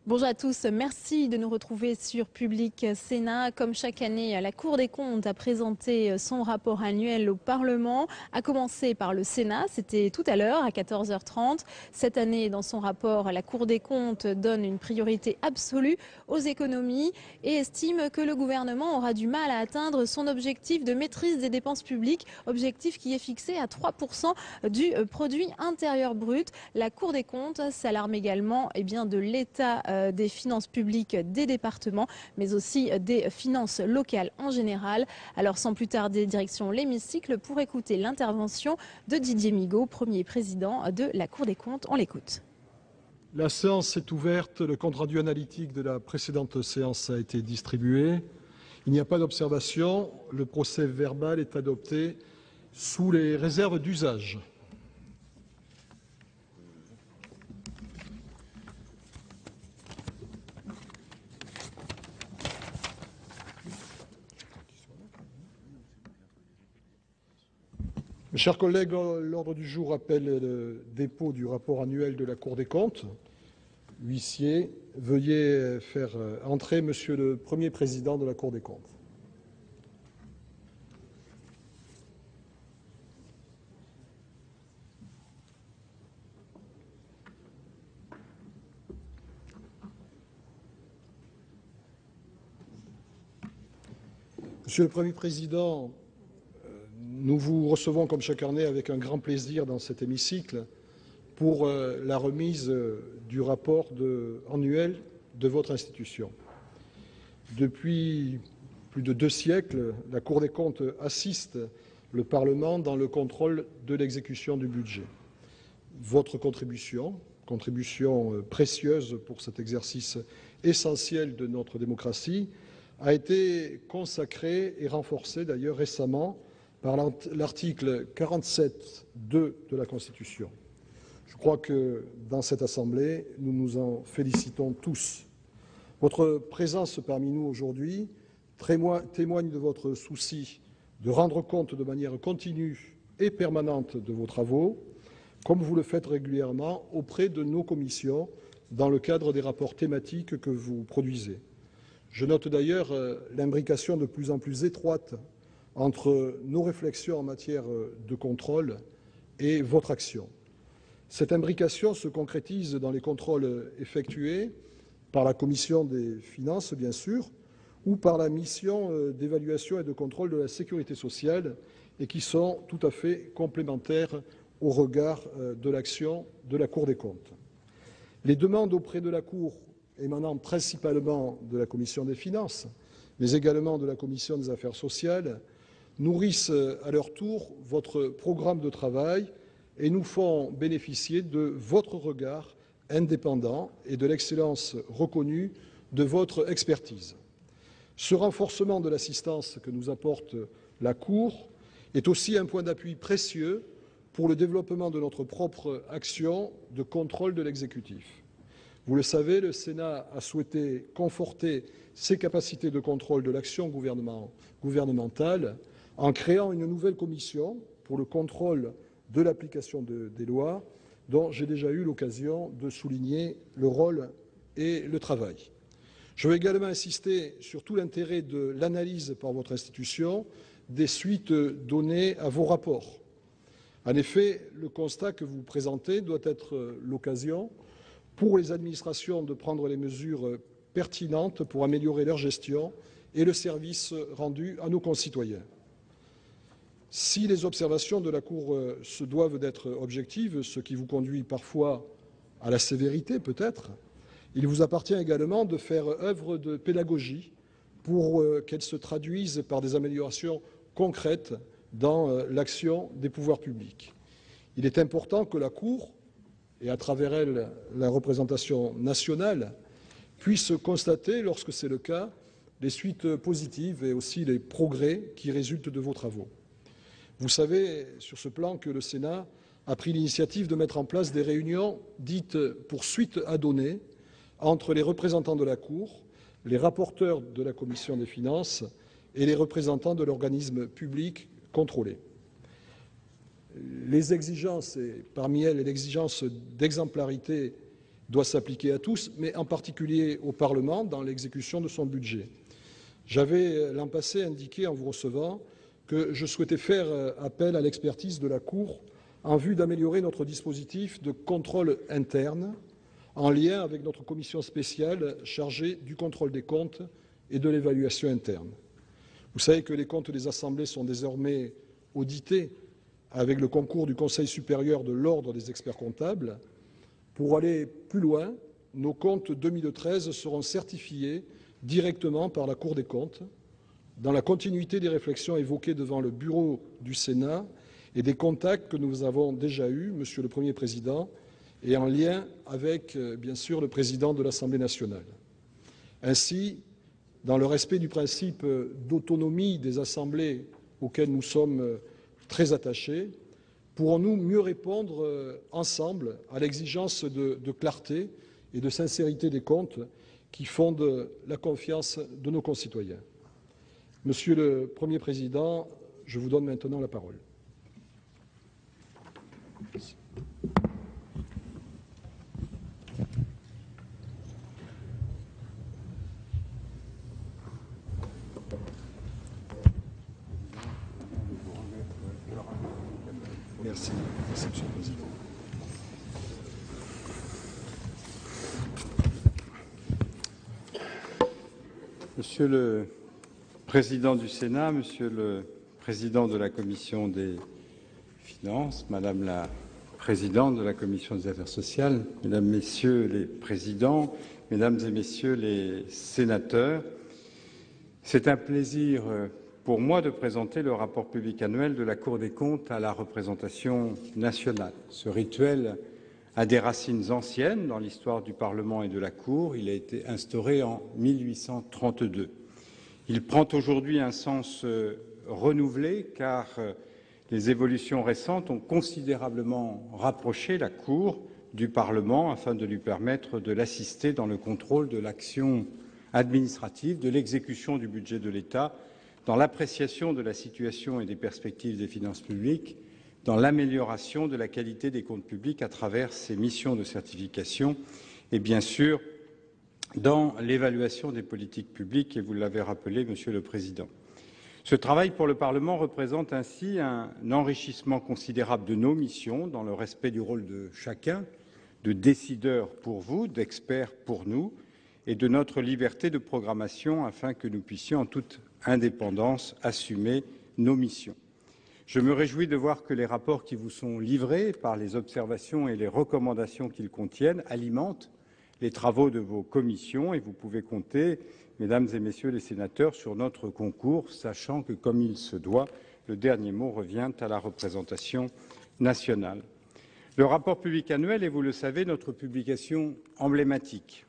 Bonjour à tous, merci de nous retrouver sur Public Sénat. Comme chaque année, la Cour des comptes a présenté son rapport annuel au Parlement, à commencer par le Sénat, c'était tout à l'heure à 14h30. Cette année, dans son rapport, la Cour des comptes donne une priorité absolue aux économies et estime que le gouvernement aura du mal à atteindre son objectif de maîtrise des dépenses publiques, objectif qui est fixé à 3% du produit intérieur brut. La Cour des comptes s'alarme également de l'état des finances publiques des départements, mais aussi des finances locales en général. Alors sans plus tarder, direction l'hémicycle pour écouter l'intervention de Didier Migaud, premier président de la Cour des comptes. On l'écoute. La séance est ouverte. Le compte-rendu analytique de la précédente séance a été distribué. Il n'y a pas d'observation. Le procès-verbal est adopté sous les réserves d'usage. Mes chers collègues, l'ordre du jour appelle le dépôt du rapport annuel de la Cour des comptes. Huissier, veuillez faire entrer Monsieur le Premier Président de la Cour des comptes. Monsieur le Premier Président, nous vous recevons comme chaque année avec un grand plaisir dans cet hémicycle pour la remise du rapport annuel de votre institution. Depuis plus de 2 siècles, la Cour des comptes assiste le Parlement dans le contrôle de l'exécution du budget. Votre contribution précieuse pour cet exercice essentiel de notre démocratie, a été consacrée et renforcée d'ailleurs récemment par l'article 47.2 de la Constitution. Je crois que dans cette Assemblée, nous nous en félicitons tous. Votre présence parmi nous aujourd'hui témoigne de votre souci de rendre compte de manière continue et permanente de vos travaux, comme vous le faites régulièrement auprès de nos commissions dans le cadre des rapports thématiques que vous produisez. Je note d'ailleurs l'imbrication de plus en plus étroite entre nos réflexions en matière de contrôle et votre action. Cette imbrication se concrétise dans les contrôles effectués par la Commission des finances, bien sûr, ou par la mission d'évaluation et de contrôle de la sécurité sociale, et qui sont tout à fait complémentaires au regard de l'action de la Cour des comptes. Les demandes auprès de la Cour émanant principalement de la Commission des finances, mais également de la Commission des affaires sociales, nourrissent à leur tour votre programme de travail et nous font bénéficier de votre regard indépendant et de l'excellence reconnue de votre expertise. Ce renforcement de l'assistance que nous apporte la Cour est aussi un point d'appui précieux pour le développement de notre propre action de contrôle de l'exécutif. Vous le savez, le Sénat a souhaité conforter ses capacités de contrôle de l'action gouvernementale en créant une nouvelle commission pour le contrôle de l'application des lois, dont j'ai déjà eu l'occasion de souligner le rôle et le travail. Je veux également insister sur tout l'intérêt de l'analyse par votre institution des suites données à vos rapports. En effet, le constat que vous présentez doit être l'occasion pour les administrations de prendre les mesures pertinentes pour améliorer leur gestion et le service rendu à nos concitoyens. Si les observations de la Cour se doivent d'être objectives, ce qui vous conduit parfois à la sévérité peut-être, il vous appartient également de faire œuvre de pédagogie pour qu'elles se traduisent par des améliorations concrètes dans l'action des pouvoirs publics. Il est important que la Cour, et à travers elle la représentation nationale, puisse constater, lorsque c'est le cas, les suites positives et aussi les progrès qui résultent de vos travaux. Vous savez, sur ce plan, que le Sénat a pris l'initiative de mettre en place des réunions dites pour suite à donner entre les représentants de la Cour, les rapporteurs de la Commission des finances et les représentants de l'organisme public contrôlé. Les exigences, et parmi elles l'exigence d'exemplarité, doit s'appliquer à tous, mais en particulier au Parlement dans l'exécution de son budget. J'avais l'an passé indiqué en vous recevant que je souhaitais faire appel à l'expertise de la Cour en vue d'améliorer notre dispositif de contrôle interne en lien avec notre commission spéciale chargée du contrôle des comptes et de l'évaluation interne. Vous savez que les comptes des assemblées sont désormais audités avec le concours du Conseil supérieur de l'Ordre des experts comptables. Pour aller plus loin, nos comptes 2013 seront certifiés directement par la Cour des comptes, dans la continuité des réflexions évoquées devant le bureau du Sénat et des contacts que nous avons déjà eus, Monsieur le Premier Président, et en lien avec, bien sûr, le Président de l'Assemblée nationale. Ainsi, dans le respect du principe d'autonomie des assemblées auquel nous sommes très attachés, pourrons-nous mieux répondre ensemble à l'exigence de clarté et de sincérité des comptes qui fondent la confiance de nos concitoyens. Monsieur le Premier Président, je vous donne maintenant la parole. Merci. Merci, Monsieur le Président. Monsieur le Président du Sénat, Monsieur le Président de la Commission des Finances, Madame la Présidente de la Commission des Affaires sociales, Mesdames, Messieurs les Présidents, Mesdames et Messieurs les Sénateurs, c'est un plaisir pour moi de présenter le rapport public annuel de la Cour des comptes à la représentation nationale. Ce rituel a des racines anciennes dans l'histoire du Parlement et de la Cour. Il a été instauré en 1832. Il prend aujourd'hui un sens renouvelé car les évolutions récentes ont considérablement rapproché la Cour du Parlement afin de lui permettre de l'assister dans le contrôle de l'action administrative, de l'exécution du budget de l'État, dans l'appréciation de la situation et des perspectives des finances publiques, dans l'amélioration de la qualité des comptes publics à travers ses missions de certification et, bien sûr, dans l'évaluation des politiques publiques, et vous l'avez rappelé, Monsieur le Président. Ce travail pour le Parlement représente ainsi un enrichissement considérable de nos missions, dans le respect du rôle de chacun, de décideur pour vous, d'expert pour nous, et de notre liberté de programmation afin que nous puissions, en toute indépendance, assumer nos missions. Je me réjouis de voir que les rapports qui vous sont livrés par les observations et les recommandations qu'ils contiennent alimentent les travaux de vos commissions et vous pouvez compter, Mesdames et Messieurs les sénateurs, sur notre concours, sachant que, comme il se doit, le dernier mot revient à la représentation nationale. Le rapport public annuel est, vous le savez, notre publication emblématique.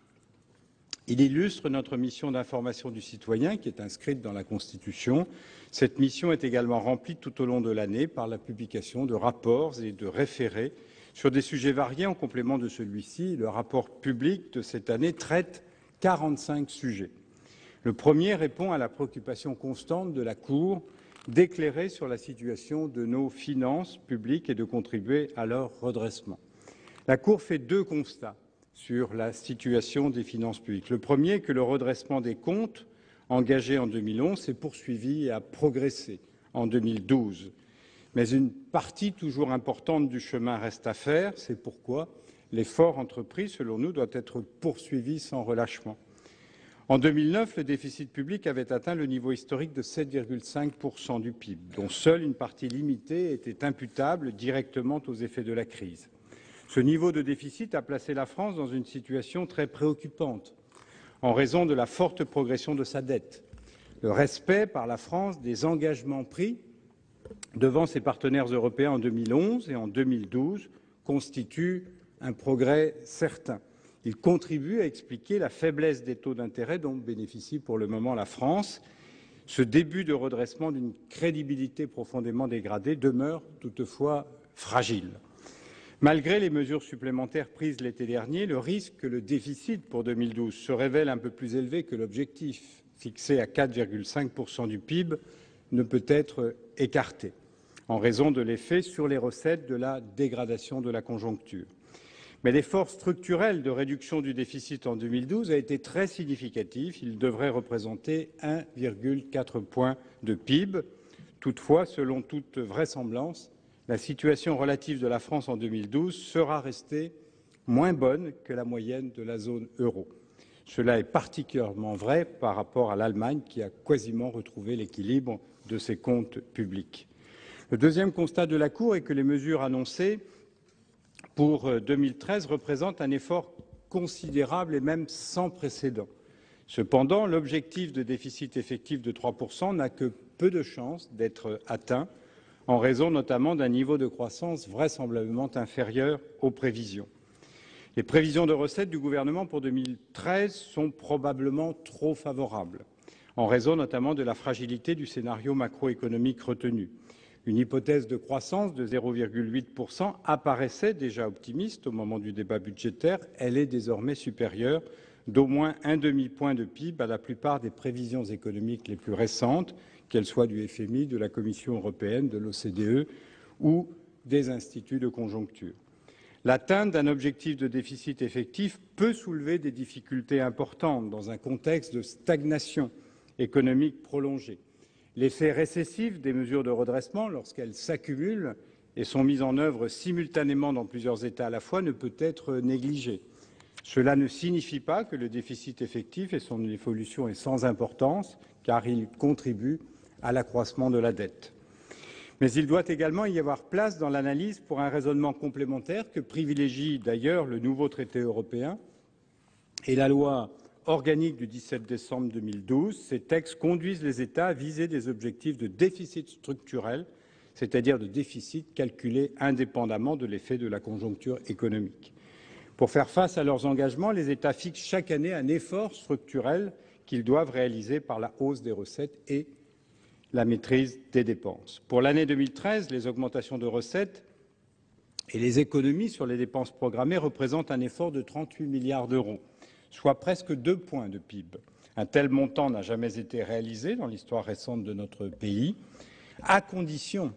Il illustre notre mission d'information du citoyen qui est inscrite dans la Constitution. Cette mission est également remplie tout au long de l'année par la publication de rapports et de référés sur des sujets variés en complément de celui-ci. Le rapport public de cette année traite 45 sujets. Le premier répond à la préoccupation constante de la Cour d'éclairer sur la situation de nos finances publiques et de contribuer à leur redressement. La Cour fait deux constats sur la situation des finances publiques. Le premier, que le redressement des comptes engagé en 2011 s'est poursuivi et a progressé en 2012. Mais une partie toujours importante du chemin reste à faire. C'est pourquoi l'effort entrepris, selon nous, doit être poursuivi sans relâchement. En 2009, le déficit public avait atteint le niveau historique de 7,5% du PIB, dont seule une partie limitée était imputable directement aux effets de la crise. Ce niveau de déficit a placé la France dans une situation très préoccupante en raison de la forte progression de sa dette. Le respect par la France des engagements pris devant ses partenaires européens en 2011 et en 2012 constitue un progrès certain. Il contribue à expliquer la faiblesse des taux d'intérêt dont bénéficie pour le moment la France. Ce début de redressement d'une crédibilité profondément dégradée demeure toutefois fragile. Malgré les mesures supplémentaires prises l'été dernier, le risque que le déficit pour 2012 se révèle un peu plus élevé que l'objectif, fixé à 4,5% du PIB, ne peut être écarté, en raison de l'effet sur les recettes de la dégradation de la conjoncture. Mais l'effort structurel de réduction du déficit en 2012 a été très significatif. Il devrait représenter 1,4 point de PIB. Toutefois, selon toute vraisemblance, la situation relative de la France en 2012 sera restée moins bonne que la moyenne de la zone euro. Cela est particulièrement vrai par rapport à l'Allemagne, qui a quasiment retrouvé l'équilibre de ses comptes publics. Le deuxième constat de la Cour est que les mesures annoncées pour 2013 représentent un effort considérable et même sans précédent. Cependant, l'objectif de déficit effectif de 3% n'a que peu de chances d'être atteint, en raison notamment d'un niveau de croissance vraisemblablement inférieur aux prévisions. Les prévisions de recettes du gouvernement pour 2013 sont probablement trop favorables, en raison notamment de la fragilité du scénario macroéconomique retenu. Une hypothèse de croissance de 0,8% apparaissait déjà optimiste au moment du débat budgétaire. Elle est désormais supérieure d'au moins un demi-point de PIB à la plupart des prévisions économiques les plus récentes, qu'elles soient du FMI, de la Commission européenne, de l'OCDE ou des instituts de conjoncture. L'atteinte d'un objectif de déficit effectif peut soulever des difficultés importantes dans un contexte de stagnation économique prolongée. L'effet récessif des mesures de redressement, lorsqu'elles s'accumulent et sont mises en œuvre simultanément dans plusieurs États à la fois, ne peut être négligé. Cela ne signifie pas que le déficit effectif et son évolution est sans importance, car il contribue à l'accroissement de la dette. Mais il doit également y avoir place dans l'analyse pour un raisonnement complémentaire que privilégie d'ailleurs le nouveau traité européen et la loi organique du 17 décembre 2012. Ces textes conduisent les États à viser des objectifs de déficit structurel, c'est-à-dire de déficit calculé indépendamment de l'effet de la conjoncture économique. Pour faire face à leurs engagements, les États fixent chaque année un effort structurel qu'ils doivent réaliser par la hausse des recettes et la maîtrise des dépenses. Pour l'année 2013, les augmentations de recettes et les économies sur les dépenses programmées représentent un effort de 38 milliards d'euros, soit presque 2 points de PIB. Un tel montant n'a jamais été réalisé dans l'histoire récente de notre pays. À condition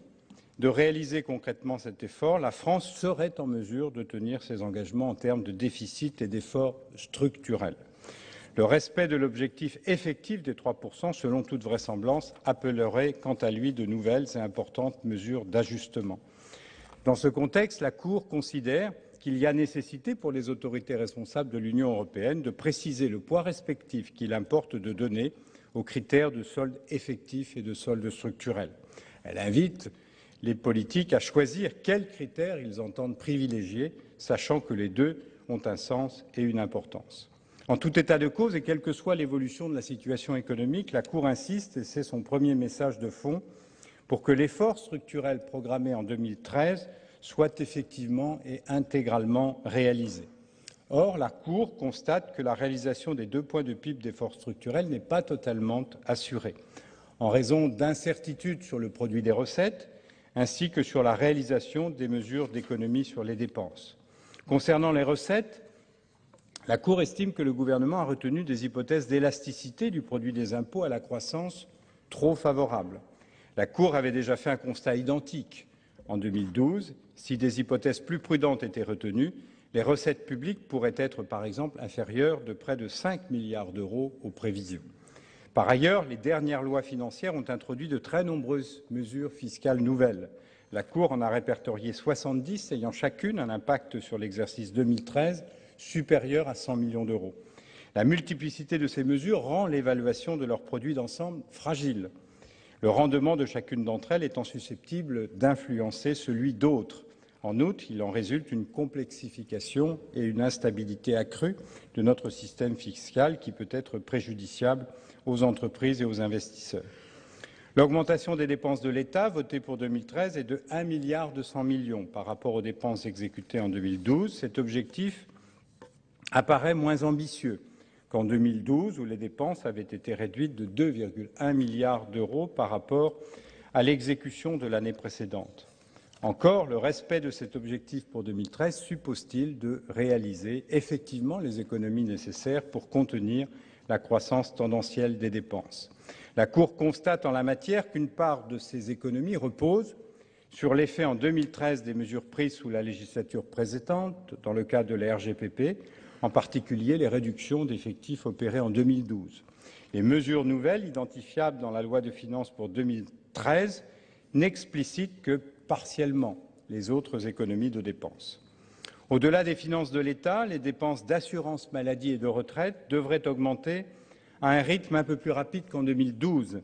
de réaliser concrètement cet effort, la France serait en mesure de tenir ses engagements en termes de déficit et d'efforts structurels. Le respect de l'objectif effectif des 3%, selon toute vraisemblance, appellerait quant à lui de nouvelles et importantes mesures d'ajustement. Dans ce contexte, la Cour considère qu'il y a nécessité pour les autorités responsables de l'Union européenne de préciser le poids respectif qu'il importe de donner aux critères de solde effectif et de solde structurel. Elle invite les politiques à choisir quels critères ils entendent privilégier, sachant que les deux ont un sens et une importance. En tout état de cause, et quelle que soit l'évolution de la situation économique, la Cour insiste, et c'est son premier message de fond, pour que l'effort structurel programmé en 2013 soit effectivement et intégralement réalisé. Or, la Cour constate que la réalisation des 2 points de PIB d'effort structurel n'est pas totalement assurée, en raison d'incertitudes sur le produit des recettes, ainsi que sur la réalisation des mesures d'économie sur les dépenses. Concernant les recettes, la Cour estime que le gouvernement a retenu des hypothèses d'élasticité du produit des impôts à la croissance trop favorables. La Cour avait déjà fait un constat identique en 2012. Si des hypothèses plus prudentes étaient retenues, les recettes publiques pourraient être, par exemple, inférieures de près de 5 milliards d'euros aux prévisions. Par ailleurs, les dernières lois financières ont introduit de très nombreuses mesures fiscales nouvelles. La Cour en a répertorié 70, ayant chacune un impact sur l'exercice 2013 supérieur à 100 millions d'euros. La multiplicité de ces mesures rend l'évaluation de leurs produits d'ensemble fragile, le rendement de chacune d'entre elles étant susceptible d'influencer celui d'autres. En outre, il en résulte une complexification et une instabilité accrue de notre système fiscal qui peut être préjudiciable aux entreprises et aux investisseurs. L'augmentation des dépenses de l'État votée pour 2013 est de 1,2 milliard par rapport aux dépenses exécutées en 2012. Cet objectif apparaît moins ambitieux qu'en 2012, où les dépenses avaient été réduites de 2,1 milliards d'euros par rapport à l'exécution de l'année précédente. Encore, le respect de cet objectif pour 2013 suppose-t-il de réaliser effectivement les économies nécessaires pour contenir la croissance tendancielle des dépenses. La Cour constate en la matière qu'une part de ces économies repose sur l'effet en 2013 des mesures prises sous la législature précédente dans le cadre de la RGPP, en particulier les réductions d'effectifs opérées en 2012. Les mesures nouvelles identifiables dans la loi de finances pour 2013 n'explicitent que partiellement les autres économies de dépenses. Au-delà des finances de l'État, les dépenses d'assurance maladie et de retraite devraient augmenter à un rythme un peu plus rapide qu'en 2012.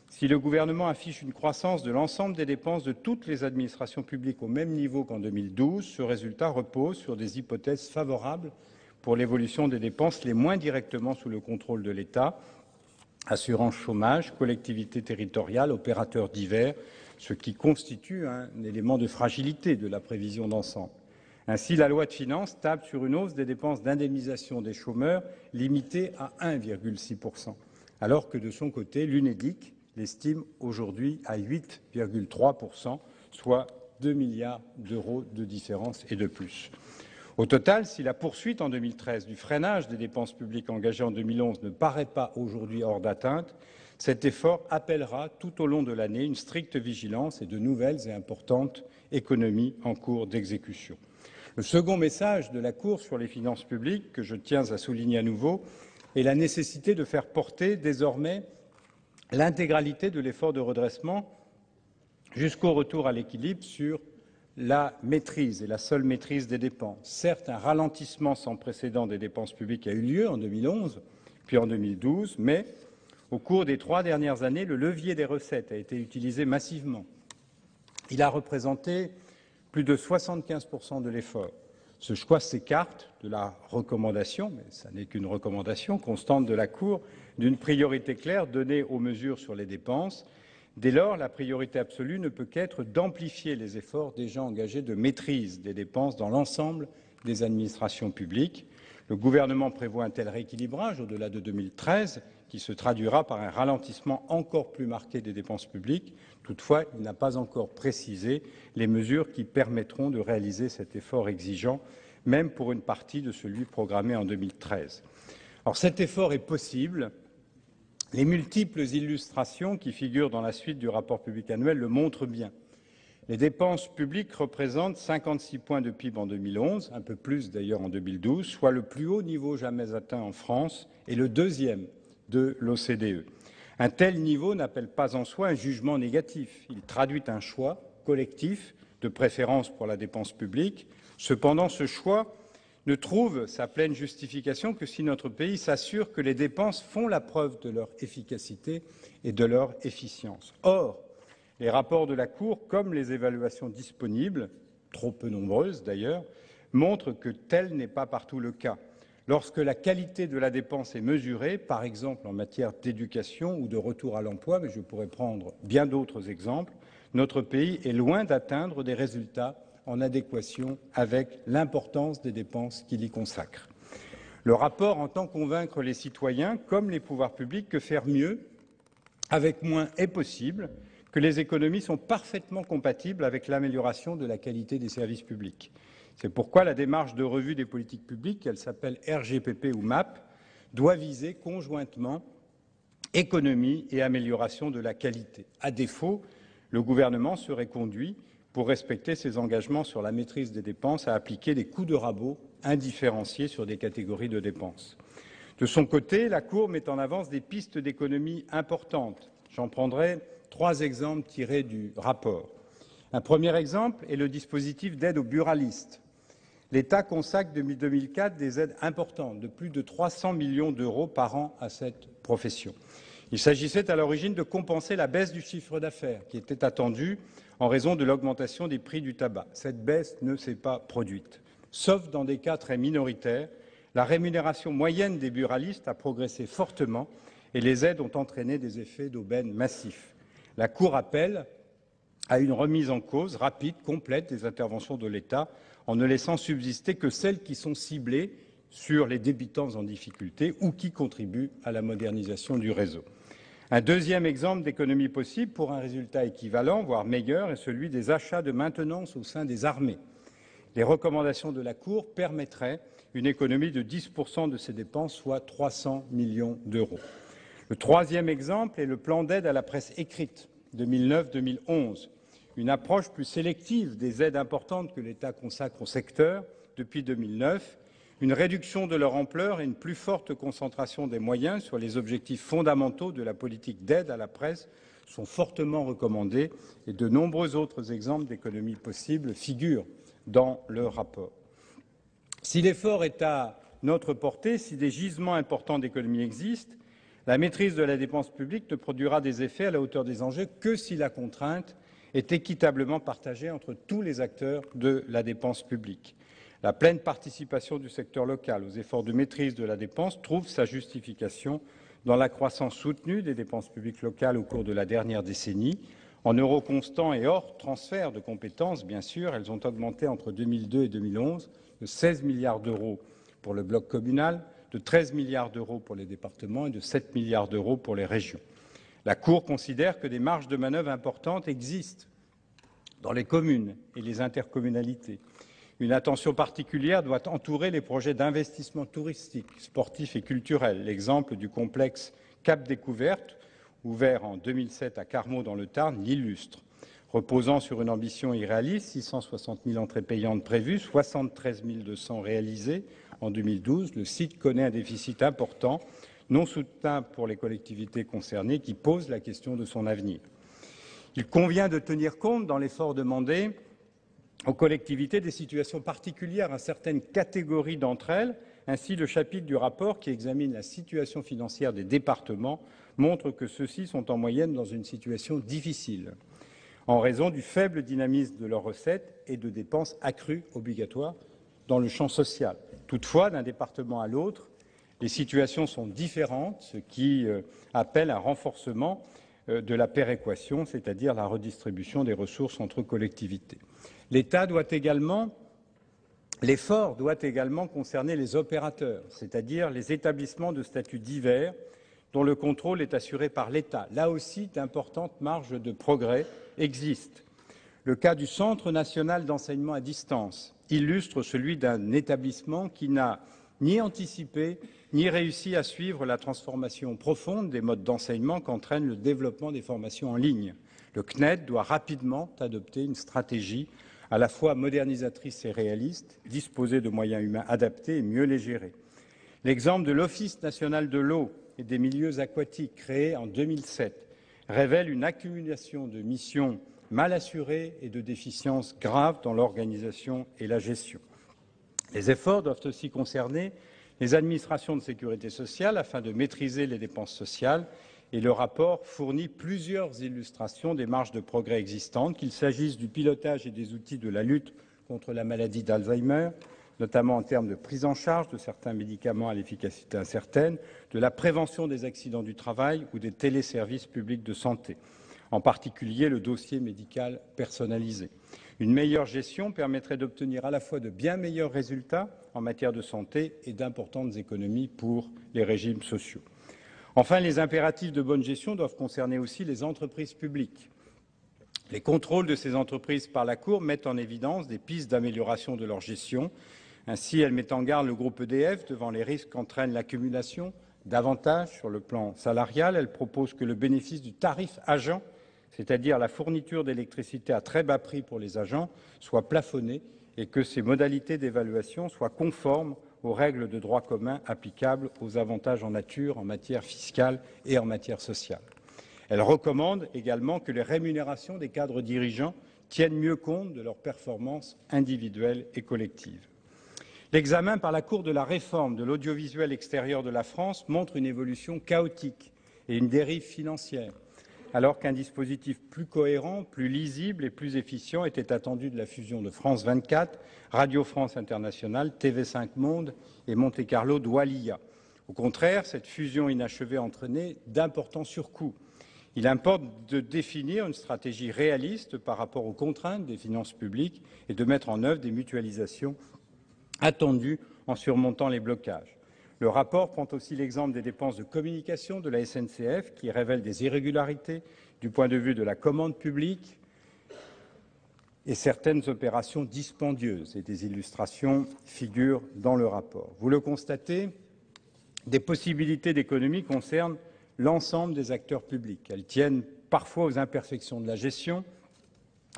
Si le gouvernement affiche une croissance de l'ensemble des dépenses de toutes les administrations publiques au même niveau qu'en 2012, ce résultat repose sur des hypothèses favorables pour l'évolution des dépenses les moins directement sous le contrôle de l'État, assurance chômage, collectivités territoriales, opérateurs divers, ce qui constitue un élément de fragilité de la prévision d'ensemble. Ainsi, la loi de finances table sur une hausse des dépenses d'indemnisation des chômeurs limitée à 1,6 %, alors que de son côté, l'UNEDIC l'estime aujourd'hui à 8,3 %, soit 2 milliards d'euros de différence et de plus. Au total, si la poursuite en 2013 du freinage des dépenses publiques engagées en 2011 ne paraît pas aujourd'hui hors d'atteinte, cet effort appellera tout au long de l'année une stricte vigilance et de nouvelles et importantes économies en cours d'exécution. Le second message de la Cour sur les finances publiques, que je tiens à souligner à nouveau, est la nécessité de faire porter désormais l'intégralité de l'effort de redressement jusqu'au retour à l'équilibre sur la maîtrise et la seule maîtrise des dépenses. Certes, un ralentissement sans précédent des dépenses publiques a eu lieu en 2011, puis en 2012, mais au cours des 3 dernières années, le levier des recettes a été utilisé massivement. Il a représenté plus de 75 % de l'effort. Ce choix s'écarte de la recommandation, mais ce n'est qu'une recommandation constante de la Cour, d'une priorité claire donnée aux mesures sur les dépenses. Dès lors, la priorité absolue ne peut qu'être d'amplifier les efforts déjà engagés de maîtrise des dépenses dans l'ensemble des administrations publiques. Le gouvernement prévoit un tel rééquilibrage au-delà de 2013 qui se traduira par un ralentissement encore plus marqué des dépenses publiques. Toutefois, il n'a pas encore précisé les mesures qui permettront de réaliser cet effort exigeant, même pour une partie de celui programmé en 2013. Alors, cet effort est possible. Les multiples illustrations qui figurent dans la suite du rapport public annuel le montrent bien. Les dépenses publiques représentent 56 points de PIB en 2011, un peu plus d'ailleurs en 2012, soit le plus haut niveau jamais atteint en France et le deuxième de l'OCDE. Un tel niveau n'appelle pas en soi un jugement négatif. Il traduit un choix collectif de préférence pour la dépense publique. Cependant, ce choix ne trouve sa pleine justification que si notre pays s'assure que les dépenses font la preuve de leur efficacité et de leur efficience. Or, les rapports de la Cour, comme les évaluations disponibles, trop peu nombreuses d'ailleurs, montrent que tel n'est pas partout le cas. Lorsque la qualité de la dépense est mesurée, par exemple en matière d'éducation ou de retour à l'emploi, mais je pourrais prendre bien d'autres exemples, notre pays est loin d'atteindre des résultats en adéquation avec l'importance des dépenses qu'il y consacre. Le rapport entend convaincre les citoyens, comme les pouvoirs publics, que faire mieux avec moins est possible, que les économies sont parfaitement compatibles avec l'amélioration de la qualité des services publics. C'est pourquoi la démarche de revue des politiques publiques, elle s'appelle RGPP ou MAP, doit viser conjointement économie et amélioration de la qualité. À défaut, le gouvernement serait conduit, pour respecter ses engagements sur la maîtrise des dépenses, à appliquer des coups de rabot indifférenciés sur des catégories de dépenses. De son côté, la Cour met en avant des pistes d'économie importantes. J'en prendrai 3 exemples tirés du rapport. Un premier exemple est le dispositif d'aide aux buralistes. L'État consacre depuis 2004 des aides importantes de plus de 300 millions d'euros par an à cette profession. Il s'agissait à l'origine de compenser la baisse du chiffre d'affaires qui était attendue en raison de l'augmentation des prix du tabac. Cette baisse ne s'est pas produite. Sauf dans des cas très minoritaires, la rémunération moyenne des buralistes a progressé fortement et les aides ont entraîné des effets d'aubaine massifs. La Cour appelle à une remise en cause rapide, complète des interventions de l'État, en ne laissant subsister que celles qui sont ciblées sur les débitants en difficulté ou qui contribuent à la modernisation du réseau. Un deuxième exemple d'économie possible pour un résultat équivalent, voire meilleur, est celui des achats de maintenance au sein des armées. Les recommandations de la Cour permettraient une économie de 10% de ces dépenses, soit 300 millions d'euros. Le troisième exemple est le plan d'aide à la presse écrite 2009-2011, une approche plus sélective des aides importantes que l'État consacre au secteur depuis 2009, une réduction de leur ampleur et une plus forte concentration des moyens sur les objectifs fondamentaux de la politique d'aide à la presse sont fortement recommandés et de nombreux autres exemples d'économies possibles figurent dans le rapport. Si l'effort est à notre portée, si des gisements importants d'économies existent, la maîtrise de la dépense publique ne produira des effets à la hauteur des enjeux que si la contrainte est équitablement partagée entre tous les acteurs de la dépense publique. La pleine participation du secteur local aux efforts de maîtrise de la dépense trouve sa justification dans la croissance soutenue des dépenses publiques locales au cours de la dernière décennie. En euros constants et hors transfert de compétences, bien sûr, elles ont augmenté entre 2002 et 2011 de 16 milliards d'euros pour le bloc communal, de 13 milliards d'euros pour les départements et de 7 milliards d'euros pour les régions. La Cour considère que des marges de manœuvre importantes existent dans les communes et les intercommunalités. Une attention particulière doit entourer les projets d'investissement touristique, sportif et culturel. L'exemple du complexe Cap Découverte, ouvert en 2007 à Carmaux dans le Tarn, l'illustre. Reposant sur une ambition irréaliste, 660 000 entrées payantes prévues, 73 200 réalisées en 2012, le site connaît un déficit important, non soutenable pour les collectivités concernées, qui pose la question de son avenir. Il convient de tenir compte, dans l'effort demandé aux collectivités, des situations particulières à certaines catégories d'entre elles. Ainsi, le chapitre du rapport qui examine la situation financière des départements montre que ceux-ci sont en moyenne dans une situation difficile, en raison du faible dynamisme de leurs recettes et de dépenses accrues obligatoires dans le champ social. Toutefois, d'un département à l'autre, les situations sont différentes, ce qui appelle un renforcement de la péréquation, c'est-à-dire la redistribution des ressources entre collectivités. L'effort doit également concerner les opérateurs, c'est-à-dire les établissements de statut divers dont le contrôle est assuré par l'État. Là aussi, d'importantes marges de progrès existent. Le cas du Centre national d'enseignement à distance illustre celui d'un établissement qui n'a ni anticipé ni réussi à suivre la transformation profonde des modes d'enseignement qu'entraîne le développement des formations en ligne. Le CNED doit rapidement adopter une stratégie à la fois modernisatrice et réaliste, disposer de moyens humains adaptés et mieux les gérer. L'exemple de l'Office national de l'eau et des milieux aquatiques, créé en 2007, révèle une accumulation de missions mal assurées et de déficiences graves dans l'organisation et la gestion. Les efforts doivent aussi concerner les administrations de sécurité sociale afin de maîtriser les dépenses sociales, et le rapport fournit plusieurs illustrations des marges de progrès existantes, qu'il s'agisse du pilotage et des outils de la lutte contre la maladie d'Alzheimer, notamment en termes de prise en charge de certains médicaments à l'efficacité incertaine, de la prévention des accidents du travail ou des téléservices publics de santé, en particulier le dossier médical personnalisé. Une meilleure gestion permettrait d'obtenir à la fois de bien meilleurs résultats en matière de santé et d'importantes économies pour les régimes sociaux. Enfin, les impératifs de bonne gestion doivent concerner aussi les entreprises publiques. Les contrôles de ces entreprises par la Cour mettent en évidence des pistes d'amélioration de leur gestion. Ainsi, elle met en garde le groupe EDF devant les risques qu'entraîne l'accumulation d'avantages sur le plan salarial. Elle propose que le bénéfice du tarif agent, c'est-à-dire la fourniture d'électricité à très bas prix pour les agents, soit plafonné et que ces modalités d'évaluation soient conformes aux règles de droit commun applicables aux avantages en nature en matière fiscale et en matière sociale. Elle recommande également que les rémunérations des cadres dirigeants tiennent mieux compte de leurs performances individuelles et collectives. L'examen par la Cour de la réforme de l'audiovisuel extérieur de la France montre une évolution chaotique et une dérive financière, alors qu'un dispositif plus cohérent, plus lisible et plus efficient était attendu de la fusion de France 24, Radio France Internationale, TV5 Monde et Monte Carlo Doualiya. Au contraire, cette fusion inachevée a entraîné d'importants surcoûts. Il importe de définir une stratégie réaliste par rapport aux contraintes des finances publiques et de mettre en œuvre des mutualisations attendues en surmontant les blocages. Le rapport prend aussi l'exemple des dépenses de communication de la SNCF qui révèlent des irrégularités du point de vue de la commande publique et certaines opérations dispendieuses. Et des illustrations figurent dans le rapport. Vous le constatez, des possibilités d'économie concernent l'ensemble des acteurs publics. Elles tiennent parfois aux imperfections de la gestion.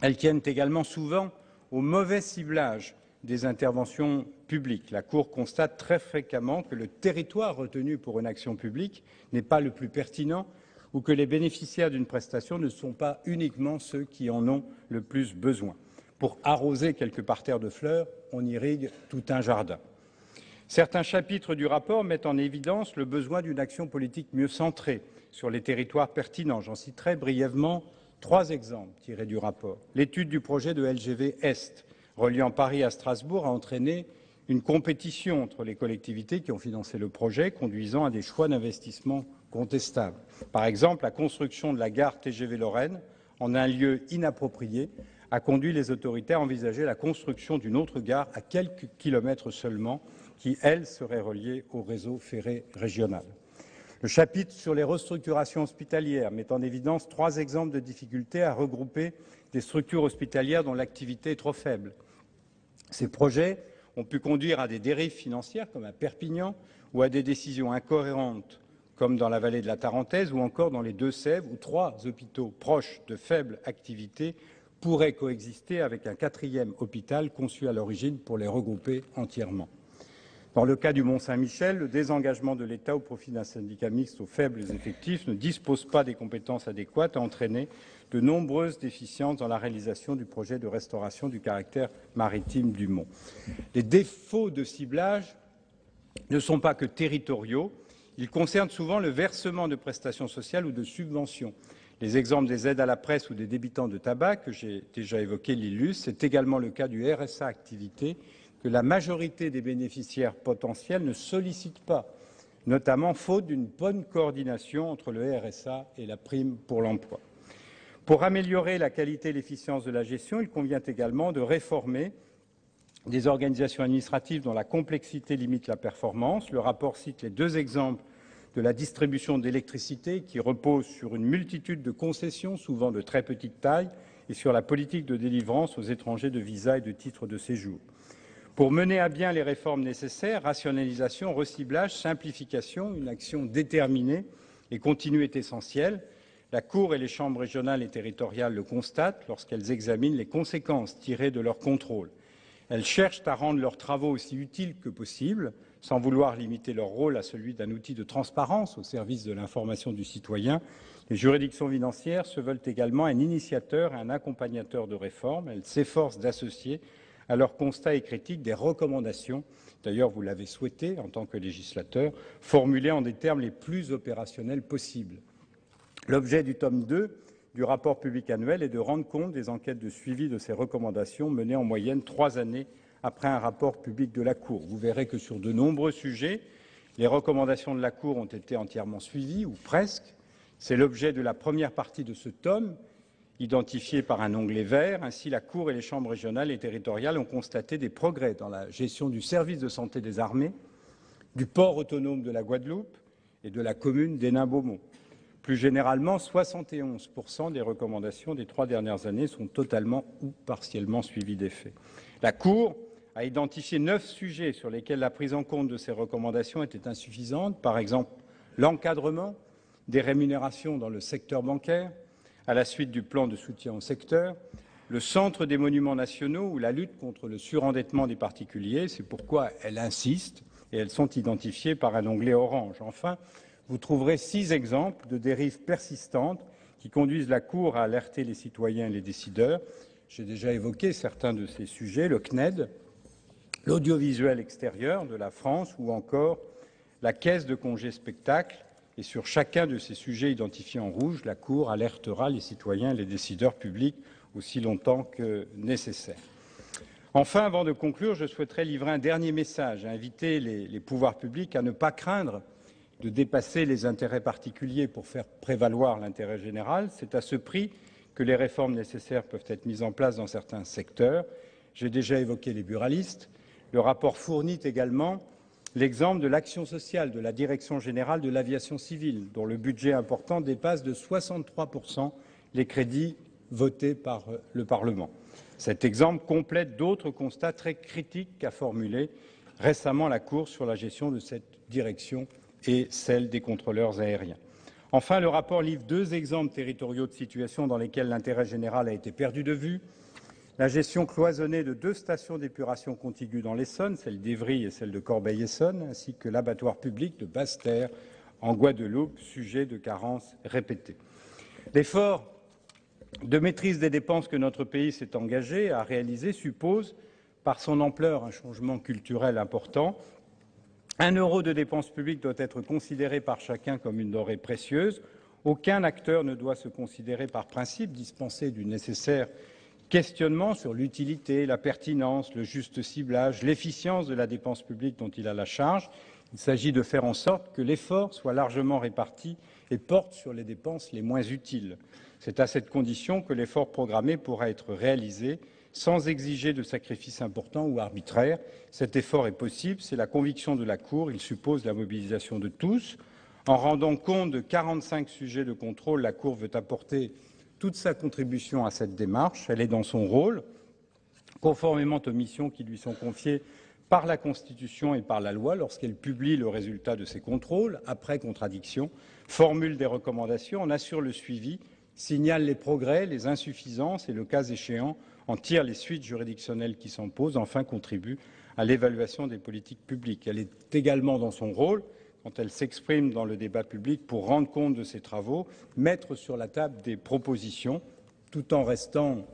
Elles tiennent également souvent au mauvais ciblage des interventions publiques. La Cour constate très fréquemment que le territoire retenu pour une action publique n'est pas le plus pertinent ou que les bénéficiaires d'une prestation ne sont pas uniquement ceux qui en ont le plus besoin. Pour arroser quelques parterres de fleurs, on irrigue tout un jardin. Certains chapitres du rapport mettent en évidence le besoin d'une action politique mieux centrée sur les territoires pertinents. J'en citerai brièvement 3 exemples tirés du rapport. L'étude du projet de LGV Est, reliant Paris à Strasbourg, a entraîné une compétition entre les collectivités qui ont financé le projet, conduisant à des choix d'investissement contestables. Par exemple, la construction de la gare TGV Lorraine, en un lieu inapproprié, a conduit les autorités à envisager la construction d'une autre gare à quelques kilomètres seulement, qui, elle, serait reliée au réseau ferré régional. Le chapitre sur les restructurations hospitalières met en évidence 3 exemples de difficultés à regrouper des structures hospitalières dont l'activité est trop faible. Ces projets ont pu conduire à des dérives financières, comme à Perpignan, ou à des décisions incohérentes, comme dans la vallée de la Tarentaise ou encore dans les Deux-Sèvres, où 3 hôpitaux proches de faible activité pourraient coexister avec un 4e hôpital conçu à l'origine pour les regrouper entièrement. Dans le cas du Mont-Saint-Michel, le désengagement de l'État au profit d'un syndicat mixte aux faibles effectifs ne dispose pas des compétences adéquates, a entraîné de nombreuses déficiences dans la réalisation du projet de restauration du caractère maritime du Mont. Les défauts de ciblage ne sont pas que territoriaux, ils concernent souvent le versement de prestations sociales ou de subventions. Les exemples des aides à la presse ou des débitants de tabac que j'ai déjà évoqués l'illustrent. C'est également le cas du RSA activité que la majorité des bénéficiaires potentiels ne sollicitent pas, notamment faute d'une bonne coordination entre le RSA et la prime pour l'emploi. Pour améliorer la qualité et l'efficience de la gestion, il convient également de réformer des organisations administratives dont la complexité limite la performance. Le rapport cite les 2 exemples de la distribution d'électricité qui repose sur une multitude de concessions, souvent de très petite taille, et sur la politique de délivrance aux étrangers de visas et de titres de séjour. Pour mener à bien les réformes nécessaires, rationalisation, reciblage, simplification, une action déterminée et continue est essentielle. La Cour et les chambres régionales et territoriales le constatent lorsqu'elles examinent les conséquences tirées de leur contrôle. Elles cherchent à rendre leurs travaux aussi utiles que possible, sans vouloir limiter leur rôle à celui d'un outil de transparence au service de l'information du citoyen. Les juridictions financières se veulent également un initiateur et un accompagnateur de réformes. Elles s'efforcent d'associer à leurs constats et critiques des recommandations, d'ailleurs vous l'avez souhaité en tant que législateur, formulées en des termes les plus opérationnels possibles. L'objet du tome 2 du rapport public annuel est de rendre compte des enquêtes de suivi de ces recommandations menées en moyenne 3 années après un rapport public de la Cour. Vous verrez que sur de nombreux sujets, les recommandations de la Cour ont été entièrement suivies, ou presque. C'est l'objet de la première partie de ce tome, identifié par un onglet vert. Ainsi, la Cour et les chambres régionales et territoriales ont constaté des progrès dans la gestion du service de santé des armées, du port autonome de la Guadeloupe et de la commune d'Hénin-Beaumont. Plus généralement, 71% des recommandations des 3 dernières années sont totalement ou partiellement suivies d'effet. La Cour a identifié 9 sujets sur lesquels la prise en compte de ces recommandations était insuffisante, par exemple l'encadrement des rémunérations dans le secteur bancaire, à la suite du plan de soutien au secteur, le centre des monuments nationaux ou la lutte contre le surendettement des particuliers. C'est pourquoi elle insiste et elles sont identifiées par un onglet orange. Enfin, vous trouverez 6 exemples de dérives persistantes qui conduisent la Cour à alerter les citoyens et les décideurs. J'ai déjà évoqué certains de ces sujets, le CNED, l'audiovisuel extérieur de la France ou encore la caisse de congés spectacle. Et sur chacun de ces sujets identifiés en rouge, la Cour alertera les citoyens et les décideurs publics aussi longtemps que nécessaire. Enfin, avant de conclure, je souhaiterais livrer un dernier message, inviter les pouvoirs publics à ne pas craindre de dépasser les intérêts particuliers pour faire prévaloir l'intérêt général. C'est à ce prix que les réformes nécessaires peuvent être mises en place dans certains secteurs. J'ai déjà évoqué les buralistes. Le rapport fournit également l'exemple de l'action sociale de la Direction générale de l'aviation civile, dont le budget important dépasse de 63% les crédits votés par le Parlement. Cet exemple complète d'autres constats très critiques qu'a formulés récemment la Cour sur la gestion de cette direction et celle des contrôleurs aériens. Enfin, le rapport livre 2 exemples territoriaux de situations dans lesquelles l'intérêt général a été perdu de vue. La gestion cloisonnée de 2 stations d'épuration contiguës dans l'Essonne, celle d'Évry et celle de Corbeil-Essonnes, ainsi que l'abattoir public de Basse-Terre en Guadeloupe, sujet de carences répétées. L'effort de maîtrise des dépenses que notre pays s'est engagé à réaliser suppose, par son ampleur, un changement culturel important. 1 euro de dépenses publiques doit être considéré par chacun comme une denrée précieuse. Aucun acteur ne doit se considérer par principe dispensé du nécessaire questionnement sur l'utilité, la pertinence, le juste ciblage, l'efficience de la dépense publique dont il a la charge. Il s'agit de faire en sorte que l'effort soit largement réparti et porte sur les dépenses les moins utiles. C'est à cette condition que l'effort programmé pourra être réalisé sans exiger de sacrifices importants ou arbitraires. Cet effort est possible, c'est la conviction de la Cour. Il suppose la mobilisation de tous. En rendant compte de 45 sujets de contrôle, la Cour veut apporter toute sa contribution à cette démarche. Elle est dans son rôle, conformément aux missions qui lui sont confiées par la Constitution et par la loi, lorsqu'elle publie le résultat de ses contrôles, après contradiction, formule des recommandations, en assure le suivi, signale les progrès, les insuffisances et, le cas échéant, en tire les suites juridictionnelles qui s'en posent, enfin contribue à l'évaluation des politiques publiques. Elle est également dans son rôle, quand elle s'exprime dans le débat public pour rendre compte de ses travaux, mettre sur la table des propositions, tout en restant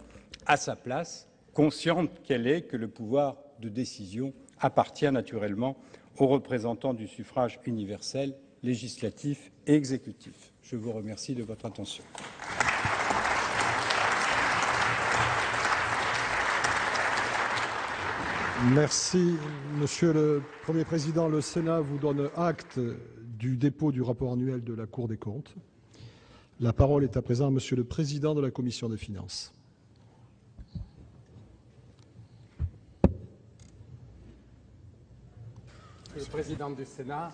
à sa place, consciente qu'elle est que le pouvoir de décision appartient naturellement aux représentants du suffrage universel, législatif et exécutif. Je vous remercie de votre attention. Merci, Monsieur le Premier président. Le Sénat vous donne acte du dépôt du rapport annuel de la Cour des comptes. La parole est à présent à Monsieur le Président de la Commission des finances. Monsieur le Président du Sénat,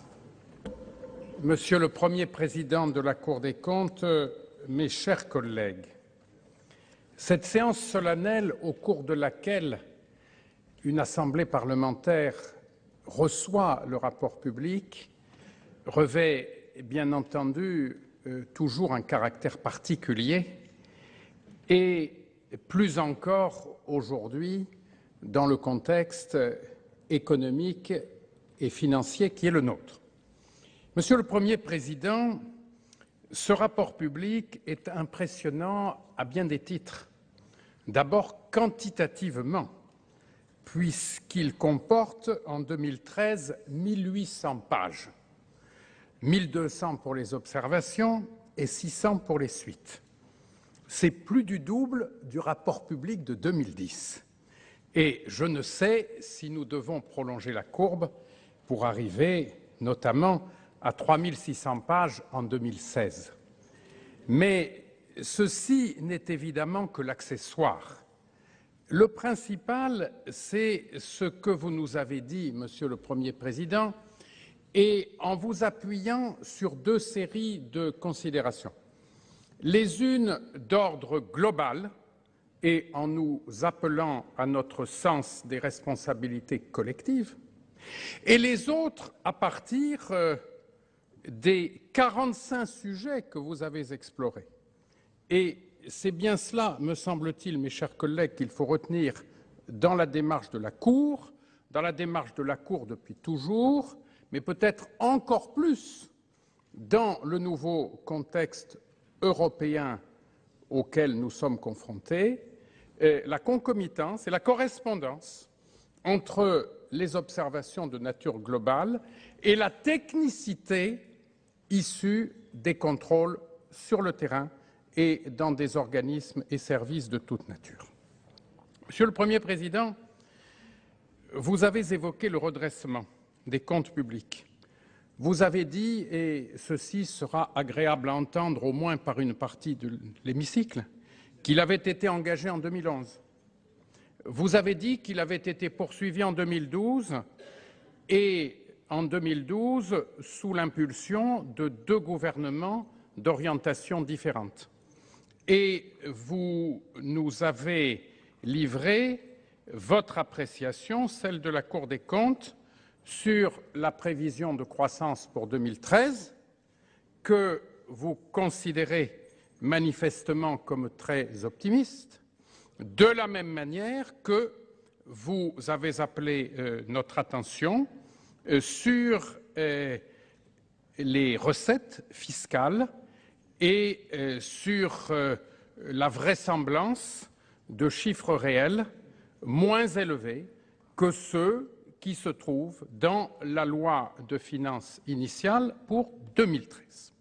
Monsieur le Premier président de la Cour des comptes, mes chers collègues, cette séance solennelle au cours de laquelle une assemblée parlementaire reçoit le rapport public revêt bien entendu toujours un caractère particulier et plus encore aujourd'hui dans le contexte économique et financier qui est le nôtre. Monsieur le Premier président, ce rapport public est impressionnant à bien des titres. D'abord quantitativement, puisqu'il comporte en 2013 1800 pages, 1200 pour les observations et 600 pour les suites. C'est plus du double du rapport public de 2010. Et je ne sais si nous devons prolonger la courbe pour arriver notamment à 3600 pages en 2016. Mais ceci n'est évidemment que l'accessoire. Le principal, c'est ce que vous nous avez dit, Monsieur le Premier président, et en vous appuyant sur 2 séries de considérations. Les unes d'ordre global et en nous appelant à notre sens des responsabilités collectives, et les autres à partir des 45 sujets que vous avez explorés. Et c'est bien cela, me semble-t-il, mes chers collègues, qu'il faut retenir dans la démarche de la Cour, depuis toujours, mais peut-être encore plus dans le nouveau contexte européen auquel nous sommes confrontés, la concomitance et la correspondance entre les observations de nature globale et la technicité issue des contrôles sur le terrain et dans des organismes et services de toute nature. Monsieur le Premier président, vous avez évoqué le redressement des comptes publics. Vous avez dit, et ceci sera agréable à entendre au moins par une partie de l'hémicycle, qu'il avait été engagé en 2011. Vous avez dit qu'il avait été poursuivi en 2012 et en 2012 sous l'impulsion de deux gouvernements d'orientation différentes. Et vous nous avez livré votre appréciation, celle de la Cour des comptes, sur la prévision de croissance pour 2013, que vous considérez manifestement comme très optimiste, de la même manière que vous avez appelé notre attention sur les recettes fiscales et sur la vraisemblance de chiffres réels moins élevés que ceux qui se trouvent dans la loi de finances initiale pour 2013.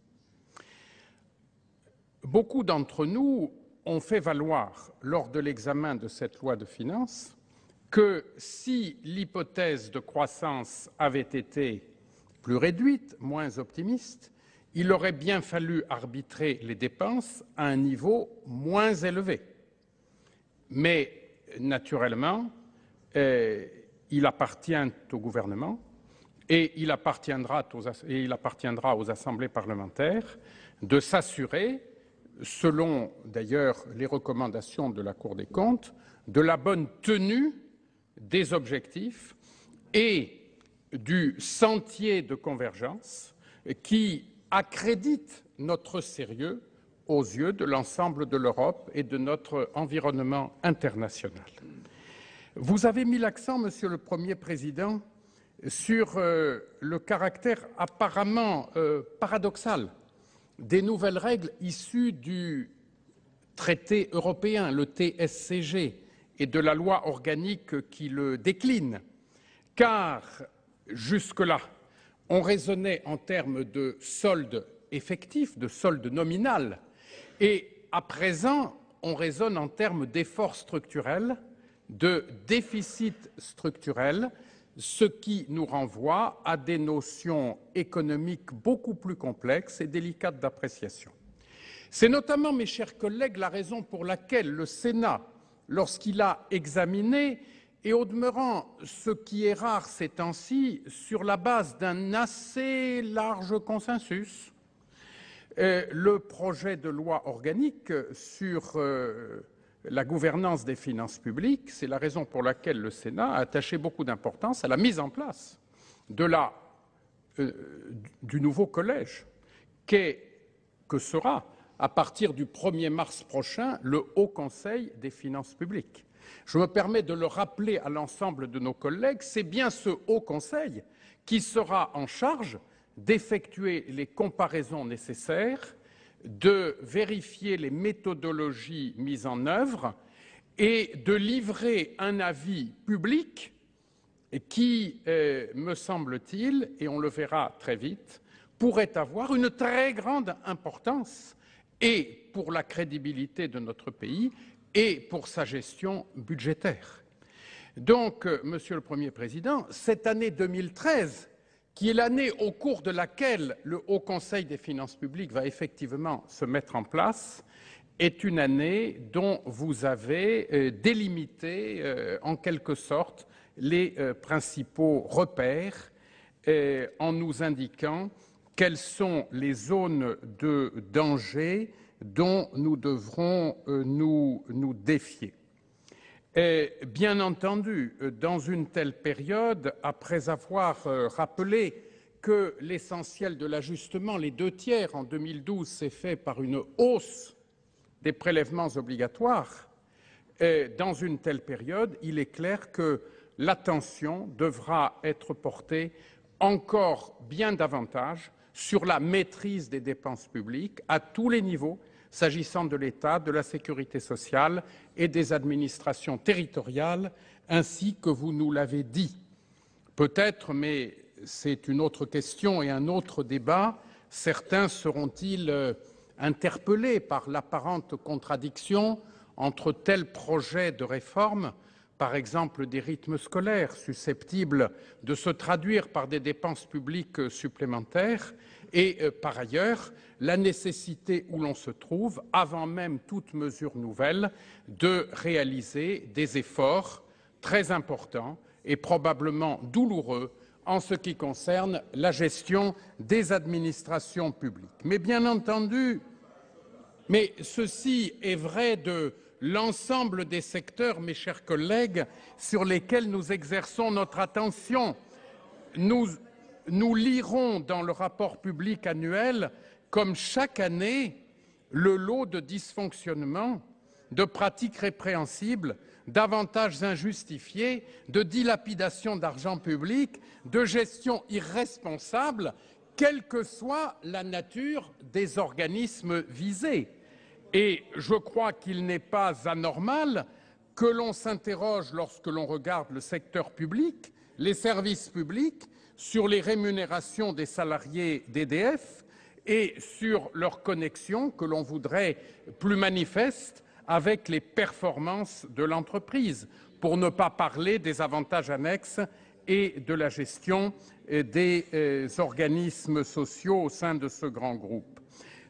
Beaucoup d'entre nous ont fait valoir, lors de l'examen de cette loi de finances, que si l'hypothèse de croissance avait été plus réduite, moins optimiste, il aurait bien fallu arbitrer les dépenses à un niveau moins élevé. Mais, naturellement, il appartient au gouvernement et il appartiendra aux assemblées parlementaires de s'assurer, selon d'ailleurs les recommandations de la Cour des comptes, de la bonne tenue des objectifs et du sentier de convergence qui accrédite notre sérieux aux yeux de l'ensemble de l'Europe et de notre environnement international. Vous avez mis l'accent, Monsieur le Premier Président, sur le caractère apparemment paradoxal des nouvelles règles issues du traité européen, le TSCG, et de la loi organique qui le décline, car jusque-là, on raisonnait en termes de solde effectif, de solde nominal, et à présent, on raisonne en termes d'efforts structurels, de déficit structurel, ce qui nous renvoie à des notions économiques beaucoup plus complexes et délicates d'appréciation. C'est notamment, mes chers collègues, la raison pour laquelle le Sénat, lorsqu'il a examiné, et au demeurant, ce qui est rare ces temps-ci, sur la base d'un assez large consensus, le projet de loi organique sur la gouvernance des finances publiques, c'est la raison pour laquelle le Sénat a attaché beaucoup d'importance à la mise en place du nouveau collège que sera, à partir du 1er mars prochain, le Haut Conseil des finances publiques. Je me permets de le rappeler à l'ensemble de nos collègues, c'est bien ce Haut Conseil qui sera en charge d'effectuer les comparaisons nécessaires, de vérifier les méthodologies mises en œuvre et de livrer un avis public qui, me semble-t-il, et on le verra très vite, pourrait avoir une très grande importance et pour la crédibilité de notre pays et pour sa gestion budgétaire. Donc, Monsieur le Premier Président, cette année 2013, qui est l'année au cours de laquelle le Haut Conseil des finances publiques va effectivement se mettre en place, est une année dont vous avez délimité en quelque sorte les principaux repères en nous indiquant quelles sont les zones de danger dont nous devrons nous défier. Bien entendu, dans une telle période, après avoir rappelé que l'essentiel de l'ajustement, les 2/3 en 2012, s'est fait par une hausse des prélèvements obligatoires, dans une telle période, il est clair que l'attention devra être portée encore bien davantage sur la maîtrise des dépenses publiques à tous les niveaux, s'agissant de l'État, de la sécurité sociale et des administrations territoriales, ainsi que vous nous l'avez dit. Peut-être, mais c'est une autre question et un autre débat, certains seront-ils interpellés par l'apparente contradiction entre tel projet de réforme, par exemple des rythmes scolaires susceptibles de se traduire par des dépenses publiques supplémentaires, et par ailleurs la nécessité où l'on se trouve, avant même toute mesure nouvelle, de réaliser des efforts très importants et probablement douloureux en ce qui concerne la gestion des administrations publiques. Mais bien entendu, ceci est vrai de l'ensemble des secteurs, mes chers collègues, sur lesquels nous exerçons notre attention. Nous lirons dans le rapport public annuel, comme chaque année, le lot de dysfonctionnements, de pratiques répréhensibles, d'avantages injustifiés, de dilapidation d'argent public, de gestion irresponsable, quelle que soit la nature des organismes visés. Et je crois qu'il n'est pas anormal que l'on s'interroge, lorsque l'on regarde le secteur public, les services publics, sur les rémunérations des salariés d'EDF et sur leur connexion, que l'on voudrait plus manifeste, avec les performances de l'entreprise, pour ne pas parler des avantages annexes et de la gestion des organismes sociaux au sein de ce grand groupe.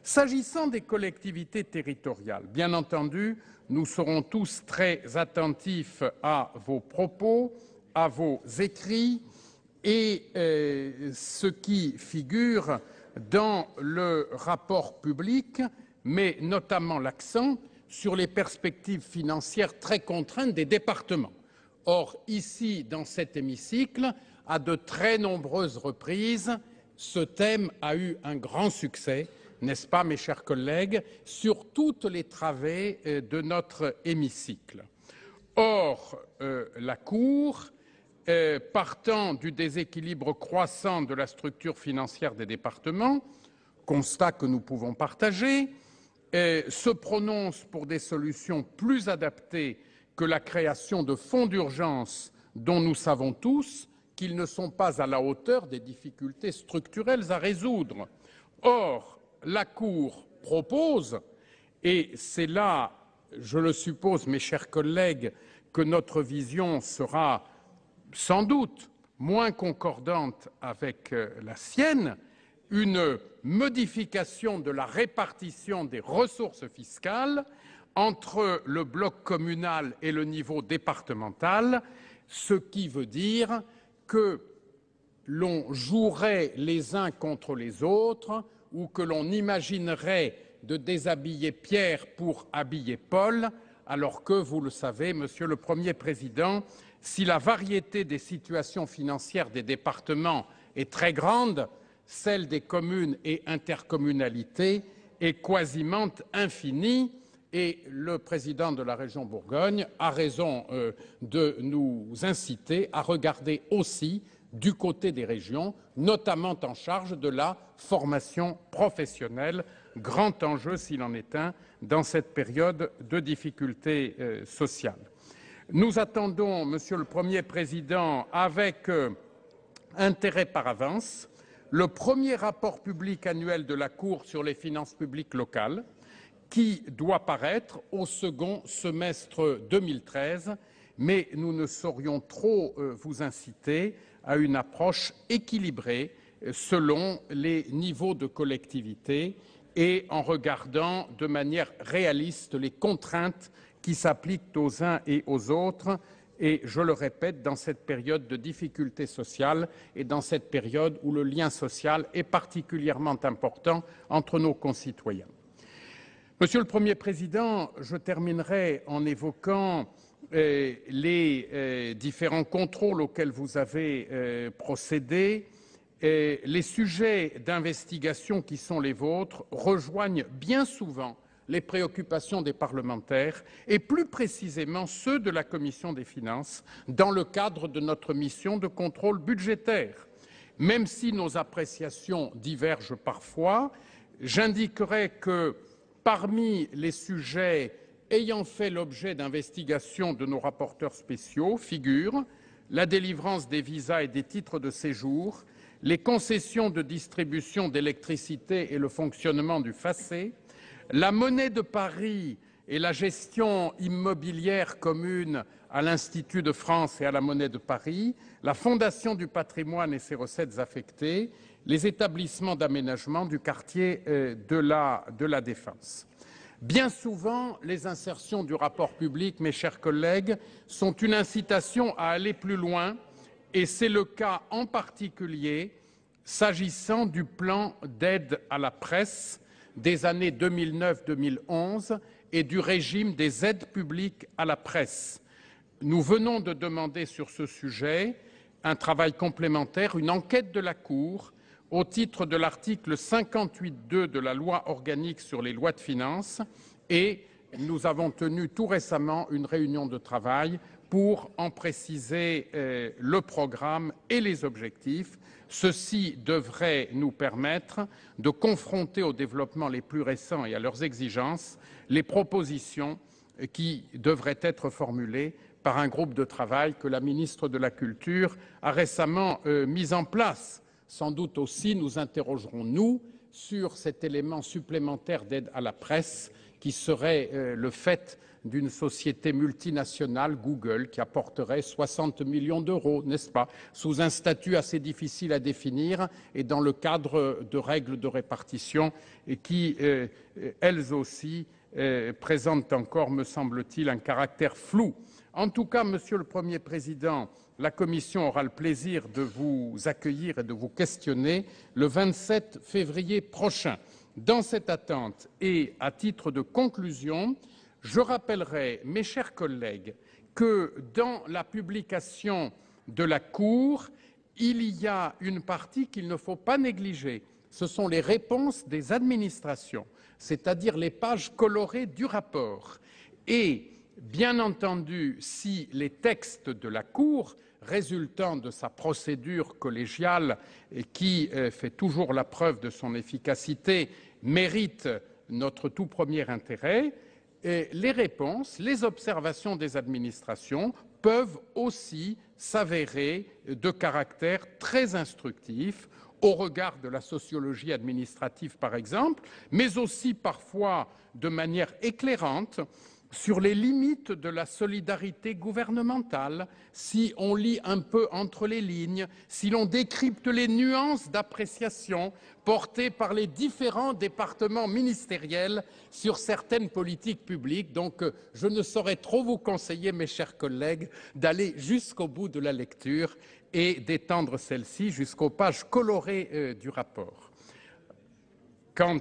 S'agissant des collectivités territoriales, bien entendu, nous serons tous très attentifs à vos propos, à vos écrits et ce qui figure dans le rapport public, met notamment l'accent sur les perspectives financières très contraintes des départements. Or, ici, dans cet hémicycle, à de très nombreuses reprises, ce thème a eu un grand succès, n'est-ce pas, mes chers collègues, sur toutes les travées de notre hémicycle. Or, la Cour, partant du déséquilibre croissant de la structure financière des départements, constat que nous pouvons partager, se prononce pour des solutions plus adaptées que la création de fonds d'urgence dont nous savons tous qu'ils ne sont pas à la hauteur des difficultés structurelles à résoudre. Or, la Cour propose, et c'est là, je le suppose, mes chers collègues, que notre vision sera sans doute moins concordante avec la sienne, une modification de la répartition des ressources fiscales entre le bloc communal et le niveau départemental, ce qui veut dire que l'on jouerait les uns contre les autres ou que l'on imaginerait de déshabiller Pierre pour habiller Paul, alors que, vous le savez, Monsieur le Premier Président, si la variété des situations financières des départements est très grande, celle des communes et intercommunalités est quasiment infinie et le président de la région Bourgogne a raison de nous inciter à regarder aussi du côté des régions, notamment en charge de la formation professionnelle, grand enjeu s'il en est un dans cette période de difficultés sociales. Nous attendons, Monsieur le Premier Président, avec intérêt par avance, le premier rapport public annuel de la Cour sur les finances publiques locales, qui doit paraître au second semestre 2013, mais nous ne saurions trop vous inciter à une approche équilibrée selon les niveaux de collectivité et en regardant de manière réaliste les contraintes qui s'appliquent aux uns et aux autres. Et je le répète, dans cette période de difficultés sociales et dans cette période où le lien social est particulièrement important entre nos concitoyens. Monsieur le Premier Président, je terminerai en évoquant les différents contrôles auxquels vous avez procédé. Les sujets d'investigation qui sont les vôtres rejoignent bien souvent les préoccupations des parlementaires et plus précisément ceux de la Commission des finances dans le cadre de notre mission de contrôle budgétaire. Même si nos appréciations divergent parfois, j'indiquerai que parmi les sujets ayant fait l'objet d'investigations de nos rapporteurs spéciaux figurent la délivrance des visas et des titres de séjour, les concessions de distribution d'électricité et le fonctionnement du FACÉ, la monnaie de Paris et la gestion immobilière commune à l'Institut de France et à la Monnaie de Paris, la Fondation du patrimoine et ses recettes affectées, les établissements d'aménagement du quartier de la Défense. Bien souvent, les insertions du rapport public, mes chers collègues, sont une incitation à aller plus loin et c'est le cas en particulier s'agissant du plan d'aide à la presse des années 2009-2011 et du régime des aides publiques à la presse. Nous venons de demander sur ce sujet un travail complémentaire, une enquête de la Cour au titre de l'article 58.2 de la loi organique sur les lois de finances, et nous avons tenu tout récemment une réunion de travail pour en préciser le programme et les objectifs. Ceci devrait nous permettre de confronter aux développements les plus récents et à leurs exigences les propositions qui devraient être formulées par un groupe de travail que la ministre de la Culture a récemment mis en place. Sans doute aussi nous interrogerons, nous, sur cet élément supplémentaire d'aide à la presse qui serait le fait d'une société multinationale, Google, qui apporterait 60 millions d'euros, n'est-ce pas, sous un statut assez difficile à définir et dans le cadre de règles de répartition et qui, elles aussi, présentent encore, me semble-t-il, un caractère flou. En tout cas, Monsieur le Premier Président, la Commission aura le plaisir de vous accueillir et de vous questionner le 27 février prochain. Dans cette attente et à titre de conclusion, je rappellerai, mes chers collègues, que dans la publication de la Cour, il y a une partie qu'il ne faut pas négliger. Ce sont les réponses des administrations, c'est-à-dire les pages colorées du rapport. Et, bien entendu, si les textes de la Cour, résultant de sa procédure collégiale et qui fait toujours la preuve de son efficacité, méritent notre tout premier intérêt, et les réponses, les observations des administrations peuvent aussi s'avérer de caractère très instructif au regard de la sociologie administrative, par exemple, mais aussi parfois de manière éclairante sur les limites de la solidarité gouvernementale, si on lit un peu entre les lignes, si l'on décrypte les nuances d'appréciation portées par les différents départements ministériels sur certaines politiques publiques. Donc, je ne saurais trop vous conseiller, mes chers collègues, d'aller jusqu'au bout de la lecture et d'étendre celle-ci jusqu'aux pages colorées du rapport. Quant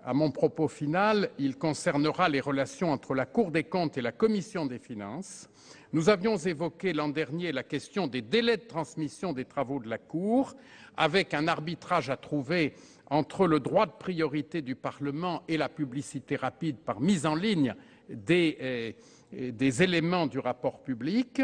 à mon propos final, il concernera les relations entre la Cour des comptes et la Commission des finances. Nous avions évoqué l'an dernier la question des délais de transmission des travaux de la Cour, avec un arbitrage à trouver entre le droit de priorité du Parlement et la publicité rapide par mise en ligne des éléments du rapport public.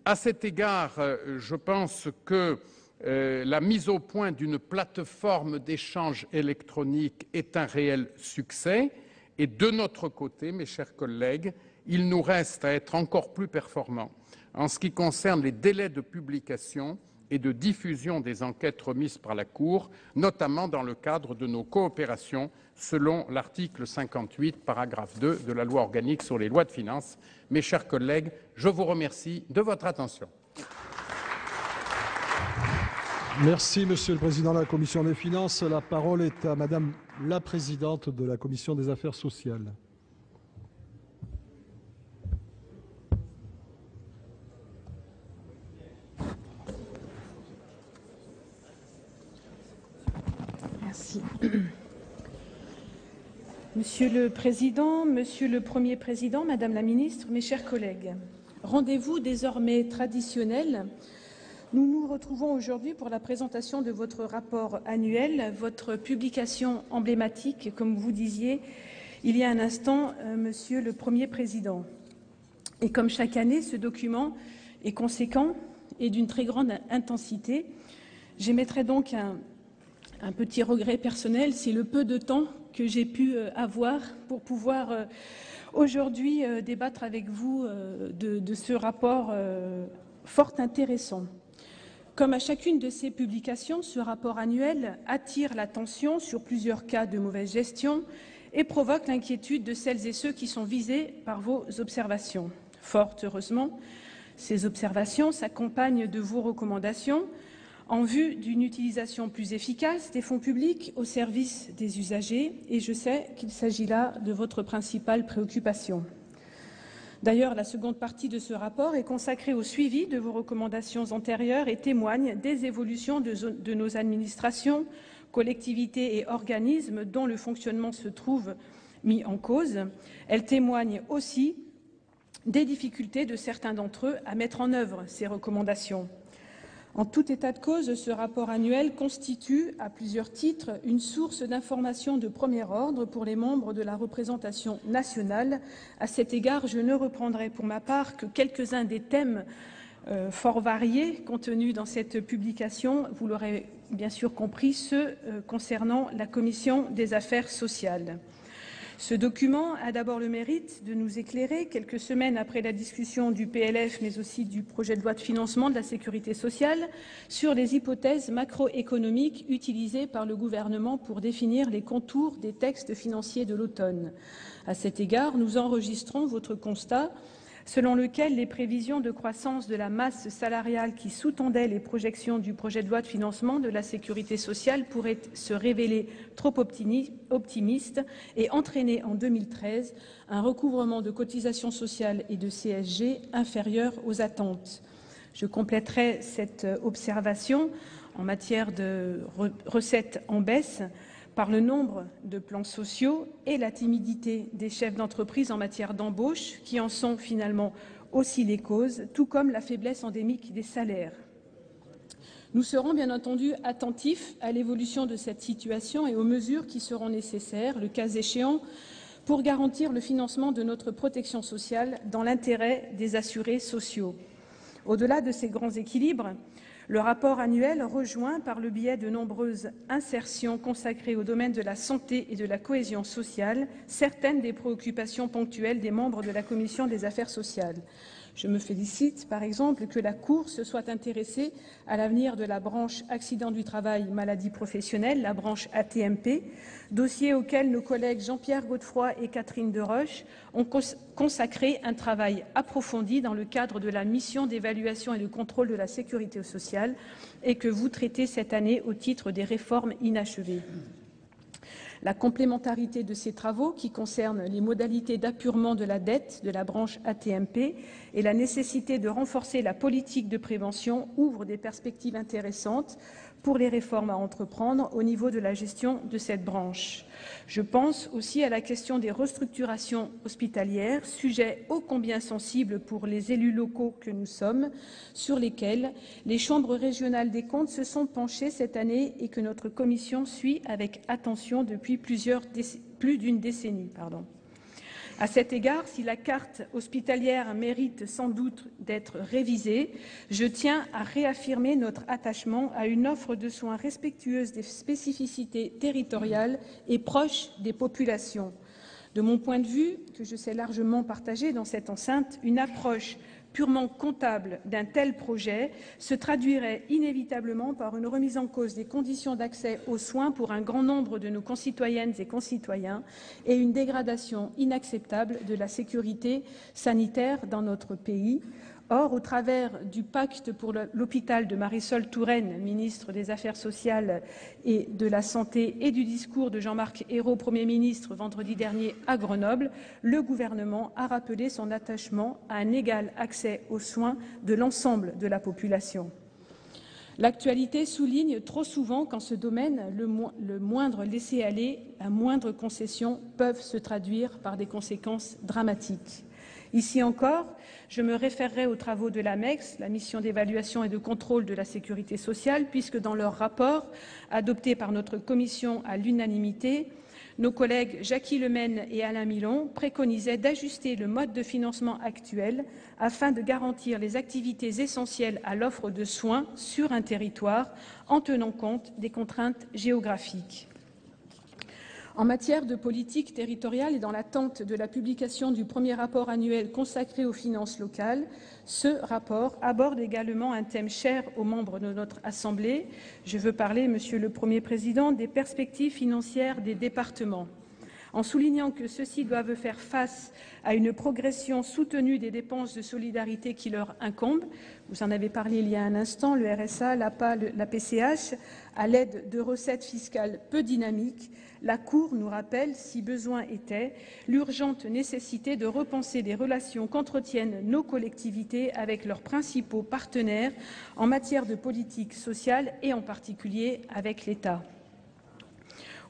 À cet égard, je pense que la mise au point d'une plateforme d'échange électronique est un réel succès et de notre côté, mes chers collègues, il nous reste à être encore plus performants en ce qui concerne les délais de publication et de diffusion des enquêtes remises par la Cour, notamment dans le cadre de nos coopérations selon l'article 58, paragraphe 2 de la loi organique sur les lois de finances. Mes chers collègues, je vous remercie de votre attention. Merci, Monsieur le Président de la Commission des finances. La parole est à Madame la Présidente de la Commission des affaires sociales. Merci. Monsieur le Président, Monsieur le Premier Président, Madame la Ministre, mes chers collègues, rendez-vous désormais traditionnel. Nous nous retrouvons aujourd'hui pour la présentation de votre rapport annuel, votre publication emblématique, comme vous disiez il y a un instant, Monsieur le Premier Président. Et comme chaque année, ce document est conséquent et d'une très grande intensité. J'émettrai donc un petit regret personnel, c'est le peu de temps que j'ai pu avoir pour pouvoir aujourd'hui débattre avec vous de ce rapport fort intéressant. Comme à chacune de ces publications, ce rapport annuel attire l'attention sur plusieurs cas de mauvaise gestion et provoque l'inquiétude de celles et ceux qui sont visés par vos observations. Fort heureusement, ces observations s'accompagnent de vos recommandations en vue d'une utilisation plus efficace des fonds publics au service des usagers, et je sais qu'il s'agit là de votre principale préoccupation. D'ailleurs, la seconde partie de ce rapport est consacrée au suivi de vos recommandations antérieures et témoigne des évolutions de nos administrations, collectivités et organismes dont le fonctionnement se trouve mis en cause. Elle témoigne aussi des difficultés de certains d'entre eux à mettre en œuvre ces recommandations. En tout état de cause, ce rapport annuel constitue, à plusieurs titres, une source d'information de premier ordre pour les membres de la représentation nationale. À cet égard, je ne reprendrai pour ma part que quelques-uns des thèmes fort variés contenus dans cette publication. Vous l'aurez bien sûr compris, ceux concernant la Commission des affaires sociales. Ce document a d'abord le mérite de nous éclairer, quelques semaines après la discussion du PLF, mais aussi du projet de loi de financement de la sécurité sociale, sur les hypothèses macroéconomiques utilisées par le gouvernement pour définir les contours des textes financiers de l'automne. À cet égard, nous enregistrons votre constat selon lequel les prévisions de croissance de la masse salariale qui sous-tendaient les projections du projet de loi de financement de la sécurité sociale pourraient se révéler trop optimistes et entraîner en 2013 un recouvrement de cotisations sociales et de CSG inférieur aux attentes. Je compléterai cette observation en matière de recettes en baisse par le nombre de plans sociaux et la timidité des chefs d'entreprise en matière d'embauche, qui en sont finalement aussi les causes, tout comme la faiblesse endémique des salaires. Nous serons bien entendu attentifs à l'évolution de cette situation et aux mesures qui seront nécessaires, le cas échéant, pour garantir le financement de notre protection sociale dans l'intérêt des assurés sociaux. Au-delà de ces grands équilibres, le rapport annuel rejoint, par le biais de nombreuses insertions consacrées au domaine de la santé et de la cohésion sociale, certaines des préoccupations ponctuelles des membres de la Commission des affaires sociales. Je me félicite, par exemple, que la Cour se soit intéressée à l'avenir de la branche accident du travail, maladie professionnelle, la branche AT-MP, dossier auquel nos collègues Jean-Pierre Godefroy et Catherine Deroche ont consacré un travail approfondi dans le cadre de la mission d'évaluation et de contrôle de la sécurité sociale et que vous traitez cette année au titre des réformes inachevées. La complémentarité de ces travaux, qui concernent les modalités d'apurement de la dette de la branche AT-MP et la nécessité de renforcer la politique de prévention, ouvre des perspectives intéressantes pour les réformes à entreprendre au niveau de la gestion de cette branche. Je pense aussi à la question des restructurations hospitalières, sujet ô combien sensible pour les élus locaux que nous sommes, sur lesquels les chambres régionales des comptes se sont penchées cette année et que notre commission suit avec attention depuis plus d'une décennie. À cet égard, si la carte hospitalière mérite sans doute d'être révisée, je tiens à réaffirmer notre attachement à une offre de soins respectueuse des spécificités territoriales et proche des populations. De mon point de vue, que je sais largement partagé dans cette enceinte, une approche purement comptable d'un tel projet se traduirait inévitablement par une remise en cause des conditions d'accès aux soins pour un grand nombre de nos concitoyennes et concitoyens et une dégradation inacceptable de la sécurité sanitaire dans notre pays. Or, au travers du pacte pour l'hôpital de Marisol Touraine, ministre des Affaires sociales et de la Santé, et du discours de Jean-Marc Ayrault, Premier ministre, vendredi dernier à Grenoble, le gouvernement a rappelé son attachement à un égal accès aux soins de l'ensemble de la population. L'actualité souligne trop souvent qu'en ce domaine, le moindre laisser-aller, la moindre concession peuvent se traduire par des conséquences dramatiques. Ici encore, je me référerai aux travaux de l'AMEX, la mission d'évaluation et de contrôle de la sécurité sociale, puisque dans leur rapport, adopté par notre commission à l'unanimité, nos collègues Jacky Lemaine et Alain Milon préconisaient d'ajuster le mode de financement actuel afin de garantir les activités essentielles à l'offre de soins sur un territoire en tenant compte des contraintes géographiques. En matière de politique territoriale et dans l'attente de la publication du premier rapport annuel consacré aux finances locales, ce rapport aborde également un thème cher aux membres de notre Assemblée. Je veux parler, Monsieur le Premier Président, des perspectives financières des départements. en soulignant que ceux-ci doivent faire face à une progression soutenue des dépenses de solidarité qui leur incombent. Vous en avez parlé il y a un instant, le RSA, l'APA, la PCH, à l'aide de recettes fiscales peu dynamiques. La Cour nous rappelle, si besoin était, l'urgente nécessité de repenser les relations qu'entretiennent nos collectivités avec leurs principaux partenaires en matière de politique sociale et en particulier avec l'État.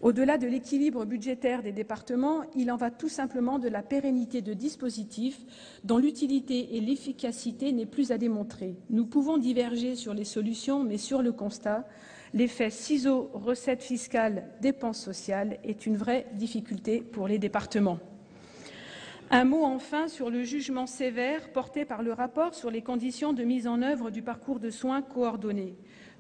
Au-delà de l'équilibre budgétaire des départements, il en va tout simplement de la pérennité de dispositifs dont l'utilité et l'efficacité n'est plus à démontrer. Nous pouvons diverger sur les solutions, mais sur le constat, l'effet ciseau recettes fiscales, dépenses sociales est une vraie difficulté pour les départements. Un mot enfin sur le jugement sévère porté par le rapport sur les conditions de mise en œuvre du parcours de soins coordonnés.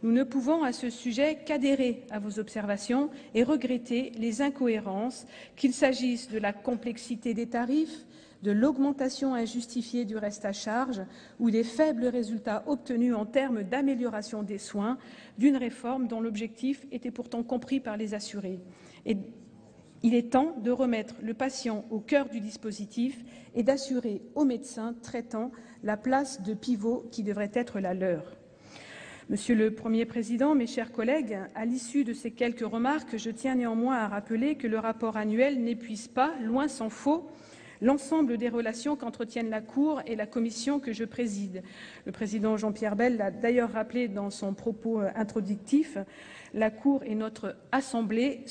Nous ne pouvons à ce sujet qu'adhérer à vos observations et regretter les incohérences, qu'il s'agisse de la complexité des tarifs, de l'augmentation injustifiée du reste à charge ou des faibles résultats obtenus en termes d'amélioration des soins d'une réforme dont l'objectif était pourtant compris par les assurés. Et il est temps de remettre le patient au cœur du dispositif et d'assurer aux médecins traitants la place de pivot qui devrait être la leur. Monsieur le Premier président, mes chers collègues, à l'issue de ces quelques remarques, je tiens néanmoins à rappeler que le rapport annuel n'épuise pas, loin s'en faut, l'ensemble des relations qu'entretiennent la Cour et la commission que je préside. Le président Jean-Pierre Bel l'a d'ailleurs rappelé dans son propos introductif. La Cour et notre Assemblée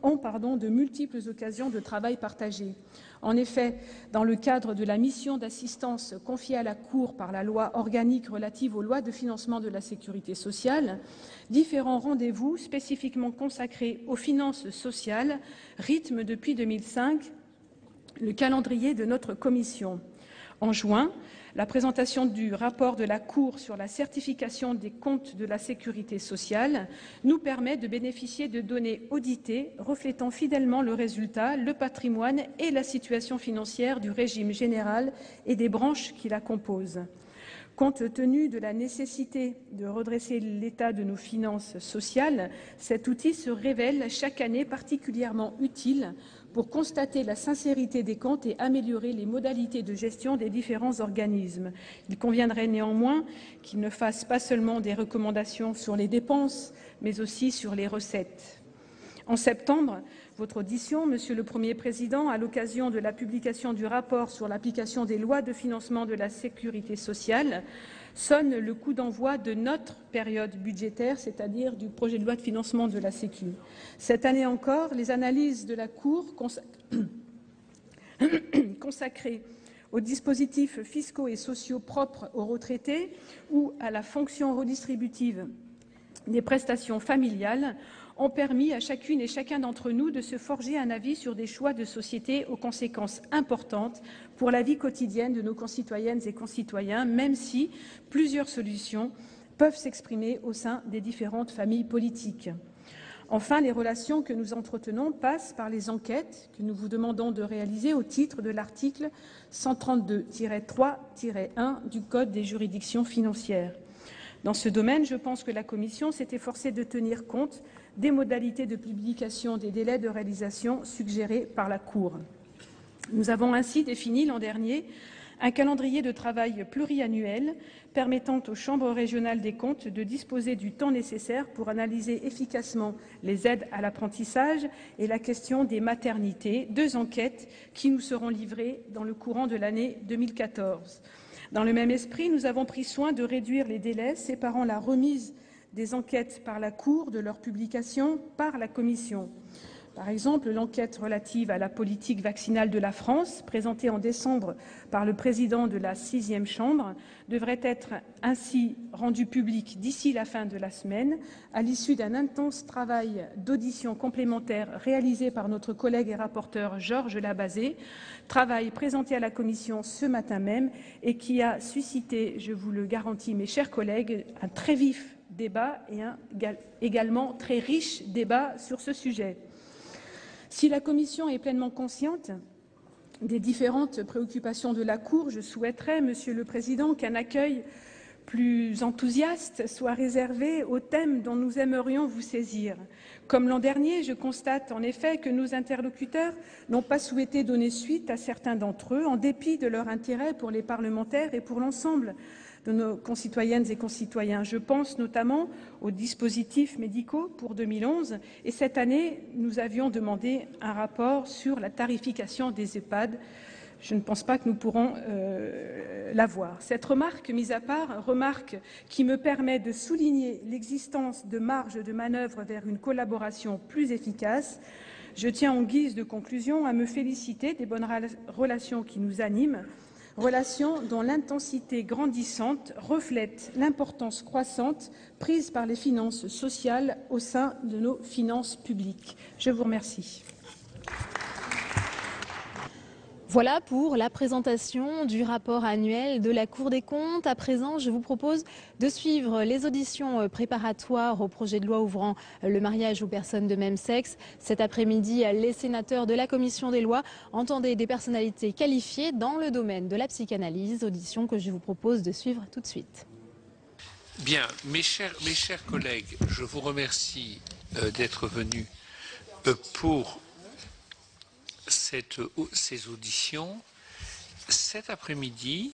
ont de multiples occasions de travail partagé. En effet, dans le cadre de la mission d'assistance confiée à la Cour par la loi organique relative aux lois de financement de la sécurité sociale, différents rendez-vous spécifiquement consacrés aux finances sociales rythment depuis 2005 le calendrier de notre commission. En juin, la présentation du rapport de la Cour sur la certification des comptes de la sécurité sociale nous permet de bénéficier de données auditées reflétant fidèlement le résultat, le patrimoine et la situation financière du régime général et des branches qui la composent. Compte tenu de la nécessité de redresser l'état de nos finances sociales, cet outil se révèle chaque année particulièrement utile pour constater la sincérité des comptes et améliorer les modalités de gestion des différents organismes. Il conviendrait néanmoins qu'il ne fasse pas seulement des recommandations sur les dépenses, mais aussi sur les recettes. En septembre, votre audition, Monsieur le Premier président, à l'occasion de la publication du rapport sur l'application des lois de financement de la sécurité sociale, sonne le coup d'envoi de notre période budgétaire, c'est-à-dire du projet de loi de financement de la Sécu. Cette année encore, les analyses de la Cour consacrées aux dispositifs fiscaux et sociaux propres aux retraités ou à la fonction redistributive des prestations familiales ont permis à chacune et chacun d'entre nous de se forger un avis sur des choix de société aux conséquences importantes pour la vie quotidienne de nos concitoyennes et concitoyens, même si plusieurs solutions peuvent s'exprimer au sein des différentes familles politiques. Enfin, les relations que nous entretenons passent par les enquêtes que nous vous demandons de réaliser au titre de l'article 132-3-1 du Code des juridictions financières. Dans ce domaine, je pense que la Commission s'est efforcée de tenir compte des modalités de publication des délais de réalisation suggérés par la Cour. Nous avons ainsi défini l'an dernier un calendrier de travail pluriannuel permettant aux chambres régionales des comptes de disposer du temps nécessaire pour analyser efficacement les aides à l'apprentissage et la question des maternités, 2 enquêtes qui nous seront livrées dans le courant de l'année 2014. Dans le même esprit, nous avons pris soin de réduire les délais séparant la remise des enquêtes par la Cour de leur publication par la Commission. Par exemple, l'enquête relative à la politique vaccinale de la France, présentée en décembre par le président de la 6e Chambre, devrait être ainsi rendue publique d'ici la fin de la semaine, à l'issue d'un intense travail d'audition complémentaire réalisé par notre collègue et rapporteur Georges Labazée, travail présenté à la Commission ce matin même et qui a suscité, je vous le garantis, mes chers collègues, un très vif débat et un également très riche débat sur ce sujet. Si la Commission est pleinement consciente des différentes préoccupations de la Cour, je souhaiterais, Monsieur le Président, qu'un accueil plus enthousiastes soient réservés aux thèmes dont nous aimerions vous saisir. Comme l'an dernier, je constate en effet que nos interlocuteurs n'ont pas souhaité donner suite à certains d'entre eux, en dépit de leur intérêt pour les parlementaires et pour l'ensemble de nos concitoyennes et concitoyens. Je pense notamment aux dispositifs médicaux pour 2011 et cette année, nous avions demandé un rapport sur la tarification des EHPAD. Je ne pense pas que nous pourrons l'avoir. Cette remarque, mise à part, remarque qui me permet de souligner l'existence de marges de manœuvre vers une collaboration plus efficace. Je tiens en guise de conclusion à me féliciter des bonnes relations qui nous animent, relations dont l'intensité grandissante reflète l'importance croissante prise par les finances sociales au sein de nos finances publiques. Je vous remercie. Voilà pour la présentation du rapport annuel de la Cour des comptes. À présent, je vous propose de suivre les auditions préparatoires au projet de loi ouvrant le mariage aux personnes de même sexe. Cet après-midi, les sénateurs de la Commission des lois entendaient des personnalités qualifiées dans le domaine de la psychanalyse, audition que je vous propose de suivre tout de suite. Bien, mes chers collègues, je vous remercie d'être venus pour ces auditions. Cet après-midi,